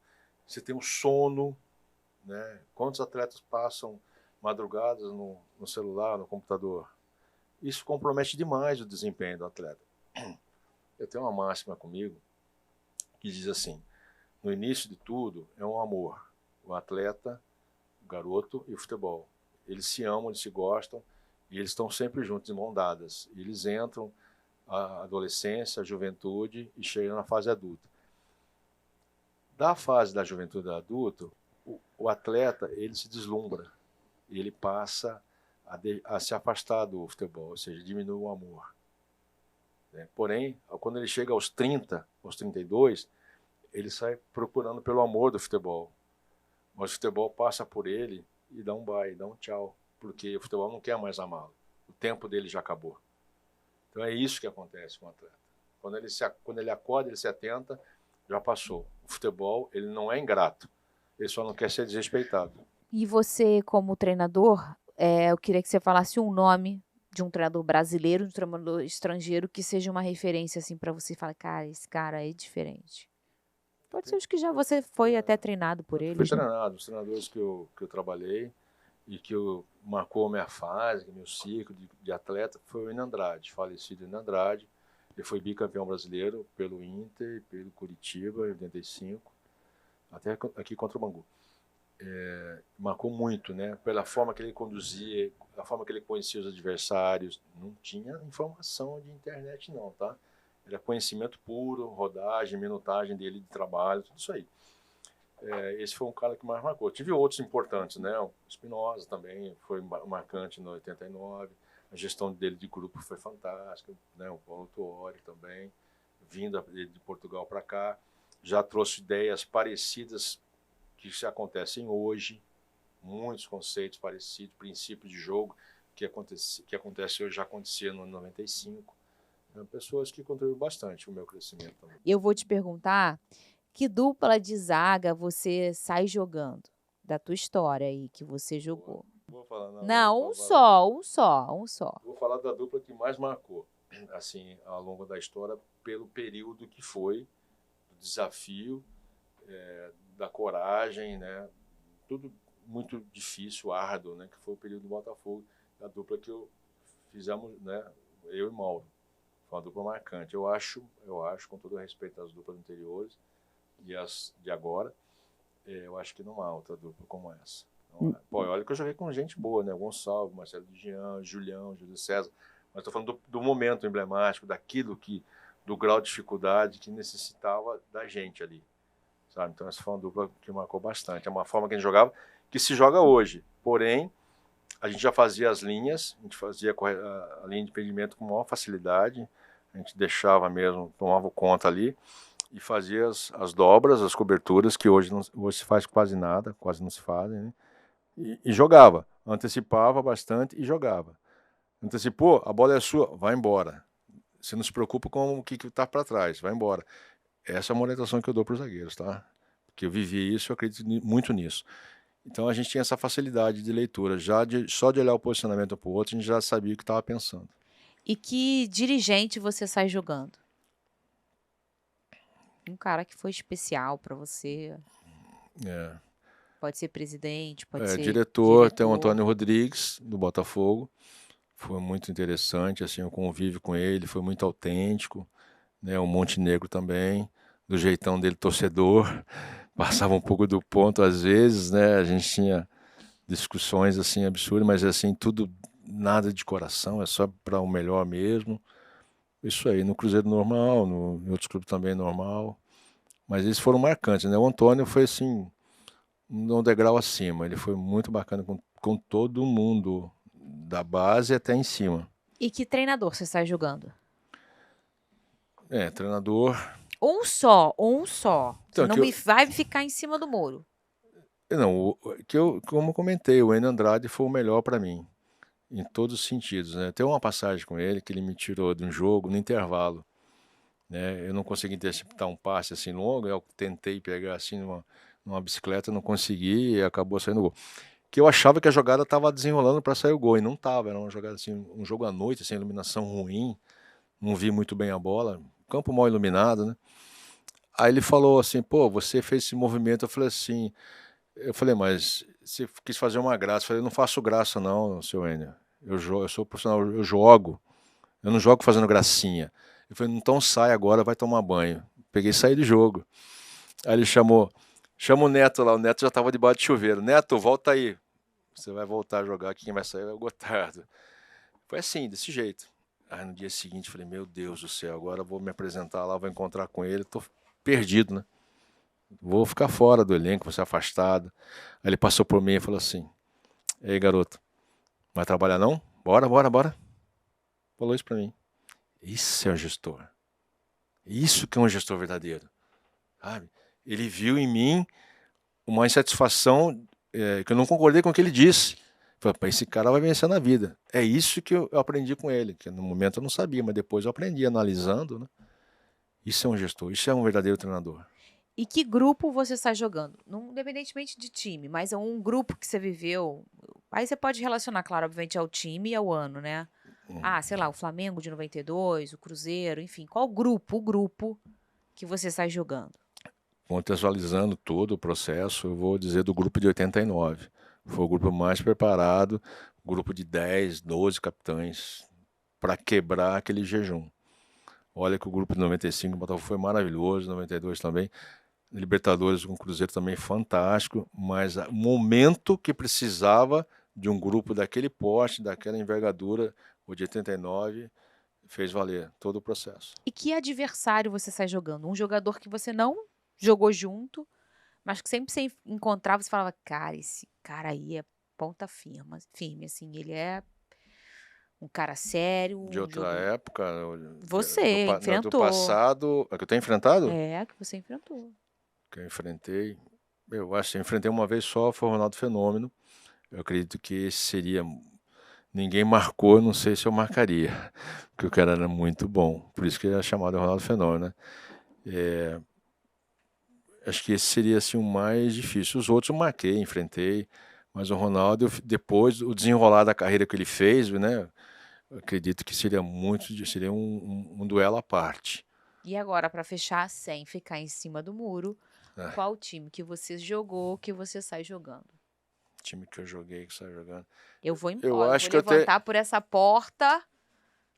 Speaker 2: você tem o sono, né? Quantos atletas passam madrugadas no celular, no computador? Isso compromete demais o desempenho do atleta. Eu tenho uma máxima comigo que diz assim: no início de tudo é um amor. O atleta, o garoto e o futebol. Eles se amam, eles se gostam e eles estão sempre juntos, de mãos dadas. E eles entram a adolescência, a juventude e chegam na fase adulta. Da fase da juventude adulta, o atleta ele se deslumbra e ele passa a se afastar do futebol, ou seja, diminui o amor. Né? Porém, quando ele chega aos 30, aos 32, ele sai procurando pelo amor do futebol. Mas o futebol passa por ele e dá um bye, dá um tchau, porque o futebol não quer mais amá-lo. O tempo dele já acabou. Então é isso que acontece com o atleta. Quando ele acorda, ele se atenta, já passou. O futebol, ele não é ingrato, ele só não quer ser desrespeitado.
Speaker 3: E você, como treinador, eu queria que você falasse um nome de um treinador brasileiro, de um treinador estrangeiro, que seja uma referência assim para você falar, cara, esse cara é diferente. Pode ser os que já você foi até treinado por
Speaker 2: Fui
Speaker 3: eles.
Speaker 2: treinado, os treinadores que eu trabalhei e que marcou a minha fase, meu ciclo de atleta, foi o Enio Andrade, falecido Enio Andrade. Ele foi bicampeão brasileiro pelo Inter, pelo Curitiba, em 85, até aqui contra o Bangu. Marcou muito, né? Pela forma que ele conduzia, a forma que ele conhecia os adversários. Não tinha informação de internet não, tá? Era conhecimento puro, rodagem, minutagem dele de trabalho, tudo isso aí. Esse foi um cara que mais marcou. Tive outros importantes, né? O Espinosa também foi marcante no 89. A gestão dele de grupo foi fantástica, né? O Paulo Tuori também, vindo de Portugal para cá, já trouxe ideias parecidas que se acontecem hoje, muitos conceitos parecidos, princípios de jogo que acontece hoje já acontecia no 95. Pessoas que contribuem bastante o meu crescimento também.
Speaker 3: Eu vou te perguntar, que dupla de zaga você sai jogando da tua história aí que você jogou?
Speaker 2: Vou falar,
Speaker 3: Não, um só.
Speaker 2: Vou falar da dupla que mais marcou. assim, ao longo da história, pelo período que foi, do desafio, da coragem, né? Tudo muito difícil, árduo, né? Que foi o período do Botafogo, da dupla que fizemos, né? Eu e Mauro. Foi uma dupla marcante. Eu acho, com todo respeito às duplas anteriores e as de agora, eu acho que não há outra dupla como essa. Pô, olha que eu joguei com gente boa, né? Gonçalves, Marcelo de Jean, Julião, Júlio César. Mas estou falando do momento emblemático, daquilo que, do grau de dificuldade que necessitava da gente ali. Sabe? Então essa foi uma dupla que marcou bastante. É uma forma que a gente jogava, que se joga hoje. Porém, a gente já fazia as linhas, a gente fazia a linha de impedimento com maior facilidade, a gente deixava mesmo, tomava conta ali, e fazia as dobras, as coberturas, que hoje se faz quase nada, quase não se fazem, né? E jogava, antecipava bastante e jogava. Antecipou, a bola é sua, vai embora. Você não se preocupa com o que está para trás, vai embora. Essa é uma orientação que eu dou para os zagueiros, tá? Porque eu vivi isso, eu acredito muito nisso. Então a gente tinha essa facilidade de leitura, só de olhar o posicionamento para o outro, a gente já sabia o que estava pensando.
Speaker 3: E que dirigente você sai jogando? Um cara que foi especial para você. Pode ser presidente, pode ser
Speaker 2: diretor, tem o Antônio Rodrigues, do Botafogo. Foi muito interessante, assim, o convívio com ele, foi muito autêntico, né? O Montenegro também, do jeitão dele torcedor, passava um pouco do ponto às vezes, né? A gente tinha discussões assim absurdas, mas assim, tudo nada de coração, é só para o melhor mesmo. Isso aí, no Cruzeiro normal, em outros clubes também normal. Mas eles foram marcantes, né? O Antônio foi assim, um degrau acima, ele foi muito bacana com todo mundo, da base até em cima.
Speaker 3: E que treinador você sai jogando?
Speaker 2: Treinador...
Speaker 3: Um só.
Speaker 2: Então,
Speaker 3: você não vai ficar em cima do muro.
Speaker 2: Não, como eu comentei, o Enio Andrade foi o melhor para mim, em todos os sentidos, né? Tem uma passagem com ele que ele me tirou de um jogo no intervalo, né? Eu não consegui interceptar um passe assim longo, eu tentei pegar assim numa bicicleta, não consegui e acabou saindo o gol. Que eu achava que a jogada estava desenrolando para sair o gol, e não estava, era uma jogada assim, um jogo à noite, assim, iluminação ruim, não vi muito bem a bola, campo mal iluminado, né? Aí ele falou assim, pô, você fez esse movimento, eu falei, mas você quis fazer uma graça. Eu falei, não faço graça não, seu Enio. Eu sou profissional, eu jogo. Eu não jogo fazendo gracinha. Eu falei, então sai agora, vai tomar banho. Peguei e saí do jogo. Aí ele chama o Neto lá, o Neto já estava debaixo de chuveiro. Neto, volta aí. Você vai voltar a jogar, quem vai sair é o Gotardo. Foi assim, desse jeito. Aí no dia seguinte, eu falei, meu Deus do céu, agora eu vou me apresentar lá, vou encontrar com ele. Tô perdido, né? Vou ficar fora do elenco, vou ser afastado. Aí ele passou por mim e falou assim, ei, garoto, vai trabalhar não? Bora, bora, bora. Falou isso pra mim. Isso é um gestor. Isso que é um gestor verdadeiro. Sabe? Ele viu em mim uma insatisfação que eu não concordei com o que ele disse. Falei, esse cara vai vencer na vida. É isso que eu aprendi com ele, que no momento eu não sabia, mas depois eu aprendi analisando, né? Isso é um gestor, isso é um verdadeiro treinador.
Speaker 3: E que grupo você sai jogando? Não, independentemente de time, mas é um grupo que você viveu. Aí você pode relacionar, claro, obviamente, ao time e ao ano, né? Sei lá, o Flamengo de 92, o Cruzeiro, enfim. Qual o grupo que você sai jogando?
Speaker 2: Contextualizando todo o processo, eu vou dizer do grupo de 89. Foi o grupo mais preparado, grupo de 10, 12 capitães, para quebrar aquele jejum. Olha que o grupo de 95 Botafogo foi maravilhoso, 92 também. Libertadores com o Cruzeiro também fantástico, mas o momento que precisava de um grupo daquele porte, daquela envergadura, o de 89, fez valer todo o processo.
Speaker 3: E que adversário você sai jogando? Um jogador que você não jogou junto, mas que sempre você encontrava, você falava, cara, esse cara aí é ponta firme, assim, ele é um cara sério.
Speaker 2: De outra época?
Speaker 3: Você enfrentou.
Speaker 2: Do passado, que eu tenho enfrentado?
Speaker 3: Que você enfrentou.
Speaker 2: Que eu enfrentei, eu acho que eu enfrentei uma vez só, foi o Ronaldo Fenômeno. Eu acredito que esse seria... Ninguém marcou, não sei se eu marcaria, porque o cara era muito bom. Por isso que ele é chamado Ronaldo Fenômeno, né? Acho que esse seria assim, o mais difícil. Os outros eu marquei, enfrentei, mas o Ronaldo, depois, o desenrolar da carreira que ele fez, né? eu acredito que seria seria um duelo à parte.
Speaker 3: E agora, para fechar, sem ficar em cima do muro,
Speaker 2: É.
Speaker 3: qual time que você jogou que você sai jogando?
Speaker 2: Time que eu joguei, que sai jogando.
Speaker 3: Eu vou
Speaker 2: Eu
Speaker 3: embora,
Speaker 2: acho
Speaker 3: vou
Speaker 2: que eu
Speaker 3: levantar por essa porta.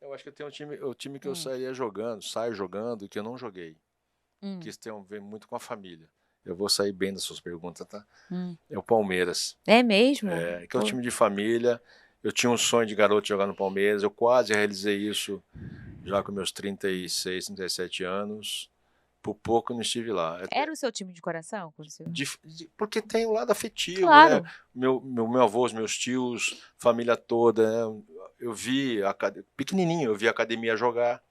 Speaker 2: Eu acho que eu tenho o time que eu saio jogando e que eu não joguei.
Speaker 3: Hum,
Speaker 2: Que isso tem a ver muito com a família. Eu vou sair bem das suas perguntas, tá?
Speaker 3: hum.
Speaker 2: É o Palmeiras.
Speaker 3: É mesmo?
Speaker 2: Que é um
Speaker 3: Pô,
Speaker 2: time de família. Eu tinha um sonho de garoto de jogar no Palmeiras. Eu quase realizei isso já com meus 36, 37 anos. Por pouco eu não estive lá.
Speaker 3: Era o seu time de coração?
Speaker 2: Porque tem o lado afetivo, né?
Speaker 3: Claro.
Speaker 2: Meu avô, os meus tios, família toda, né? Eu vi, pequenininho, eu vi a academia jogar.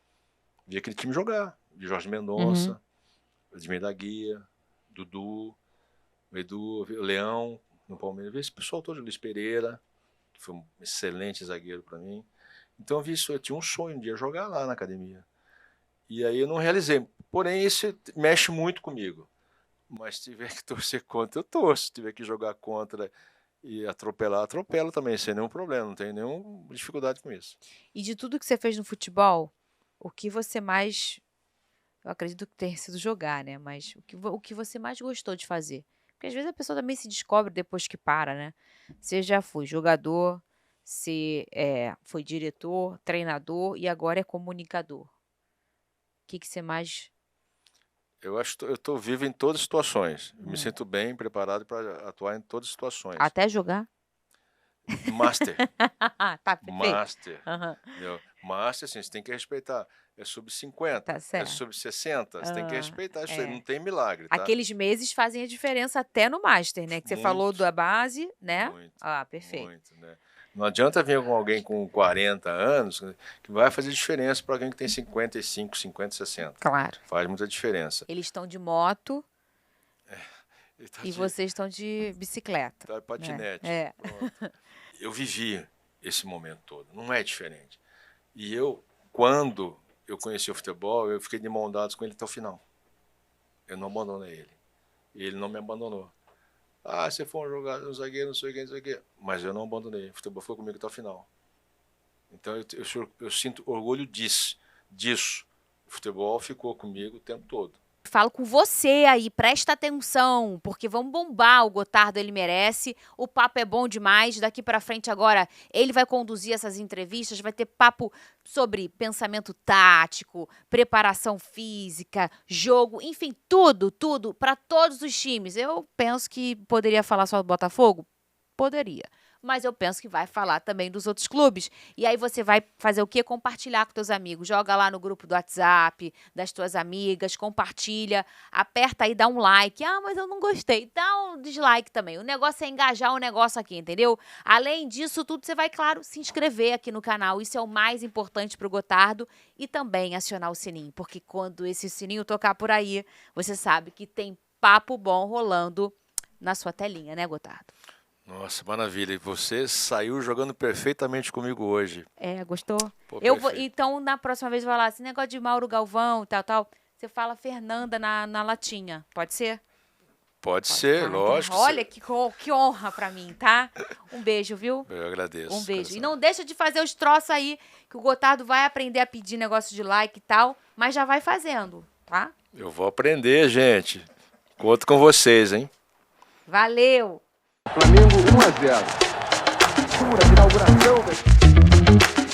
Speaker 2: Vi aquele time jogar. De Jorge Mendonça, Edmir da Guia, Dudu, o Edu, o Leão, no Palmeiras. Vi esse pessoal todo, Luiz Pereira, que foi um excelente zagueiro para mim. Então eu vi isso, eu tinha um sonho de jogar lá na academia. E aí eu não realizei. Porém, isso mexe muito comigo. Mas se tiver que torcer contra, eu torço. Se tiver que jogar contra e atropelar, atropelo também, sem nenhum problema. Não tenho nenhuma dificuldade com isso.
Speaker 3: E de tudo que você fez no futebol, o que você mais. Eu acredito que tenha sido jogar, né? Mas o que você mais gostou de fazer? Porque às vezes a pessoa também se descobre depois que para, né? Você já foi jogador, você foi diretor, treinador e agora é comunicador. O que você mais.
Speaker 2: Eu acho que eu estou vivo em todas as situações. Eu me sinto bem preparado para atuar em todas as situações.
Speaker 3: Até jogar?
Speaker 2: Master.
Speaker 3: Tá perfeito.
Speaker 2: Master.
Speaker 3: Aham.
Speaker 2: Entendeu? Master, assim, você tem que respeitar. É sub 50,
Speaker 3: Tá
Speaker 2: é
Speaker 3: certo.
Speaker 2: sub 60, você tem que
Speaker 3: Ah,
Speaker 2: respeitar isso aí,
Speaker 3: é.
Speaker 2: não tem milagre, tá?
Speaker 3: Aqueles meses fazem a diferença até no Master, né? Que você falou
Speaker 2: Muito,
Speaker 3: da base, né?
Speaker 2: muito,
Speaker 3: Ah, perfeito.
Speaker 2: muito, né? Não adianta vir com alguém com 40 anos que vai fazer diferença para alguém que tem 55, 50, 60.
Speaker 3: Claro.
Speaker 2: Faz muita diferença.
Speaker 3: Eles estão de moto
Speaker 2: Ele tá
Speaker 3: e
Speaker 2: de-
Speaker 3: vocês estão de bicicleta.
Speaker 2: tá de patinete.
Speaker 3: É.
Speaker 2: Pronto. Eu vivi esse momento todo, não é diferente. E eu, quando eu conheci o futebol, eu fiquei de mão dadas com ele até o final. Eu não abandonei ele. E ele não me abandonou. Ah, você foi um zagueiro, não sei o que, não sei o que. Mas eu não abandonei. O futebol foi comigo até o final. Então eu sinto orgulho disso. O futebol ficou comigo o tempo todo.
Speaker 3: Falo com você aí, presta atenção, porque vamos bombar o Gotardo, ele merece. O papo é bom demais. Daqui pra frente agora, ele vai conduzir essas entrevistas, vai ter papo sobre pensamento tático, preparação física, jogo, enfim, tudo para todos os times. Eu penso que poderia falar só do Botafogo? Poderia. Mas eu penso que vai falar também dos outros clubes. E aí você vai fazer o quê? Compartilhar com teus amigos. Joga lá no grupo do WhatsApp, das tuas amigas, compartilha, aperta aí, dá um like. Ah, mas eu não gostei. Dá um dislike também. O negócio é engajar o negócio aqui, entendeu? Além disso tudo, você vai, claro, se inscrever aqui no canal. Isso é o mais importante pro Gotardo. E também acionar o sininho, porque quando esse sininho tocar por aí, você sabe que tem papo bom rolando na sua telinha, né, Gotardo?
Speaker 2: Nossa, maravilha. E você saiu jogando perfeitamente comigo hoje.
Speaker 3: Gostou?
Speaker 2: Pô,
Speaker 3: Eu vou,
Speaker 2: perfeito.
Speaker 3: então, na próxima vez, eu vou falar esse negócio de Mauro Galvão e tal. Você fala Fernanda na latinha. Pode ser?
Speaker 2: Pode ser,
Speaker 3: Ah,
Speaker 2: lógico.
Speaker 3: Olha que honra pra mim, tá? Um beijo, viu?
Speaker 2: Eu agradeço.
Speaker 3: Um beijo. E
Speaker 2: coração.
Speaker 3: não deixa de fazer os troços aí, que o Gotardo vai aprender a pedir negócio de like e tal, mas já vai fazendo, tá?
Speaker 2: Eu vou aprender, gente. Conto com vocês, hein?
Speaker 3: Valeu!
Speaker 1: Flamengo 1 a 0. Pura inauguração.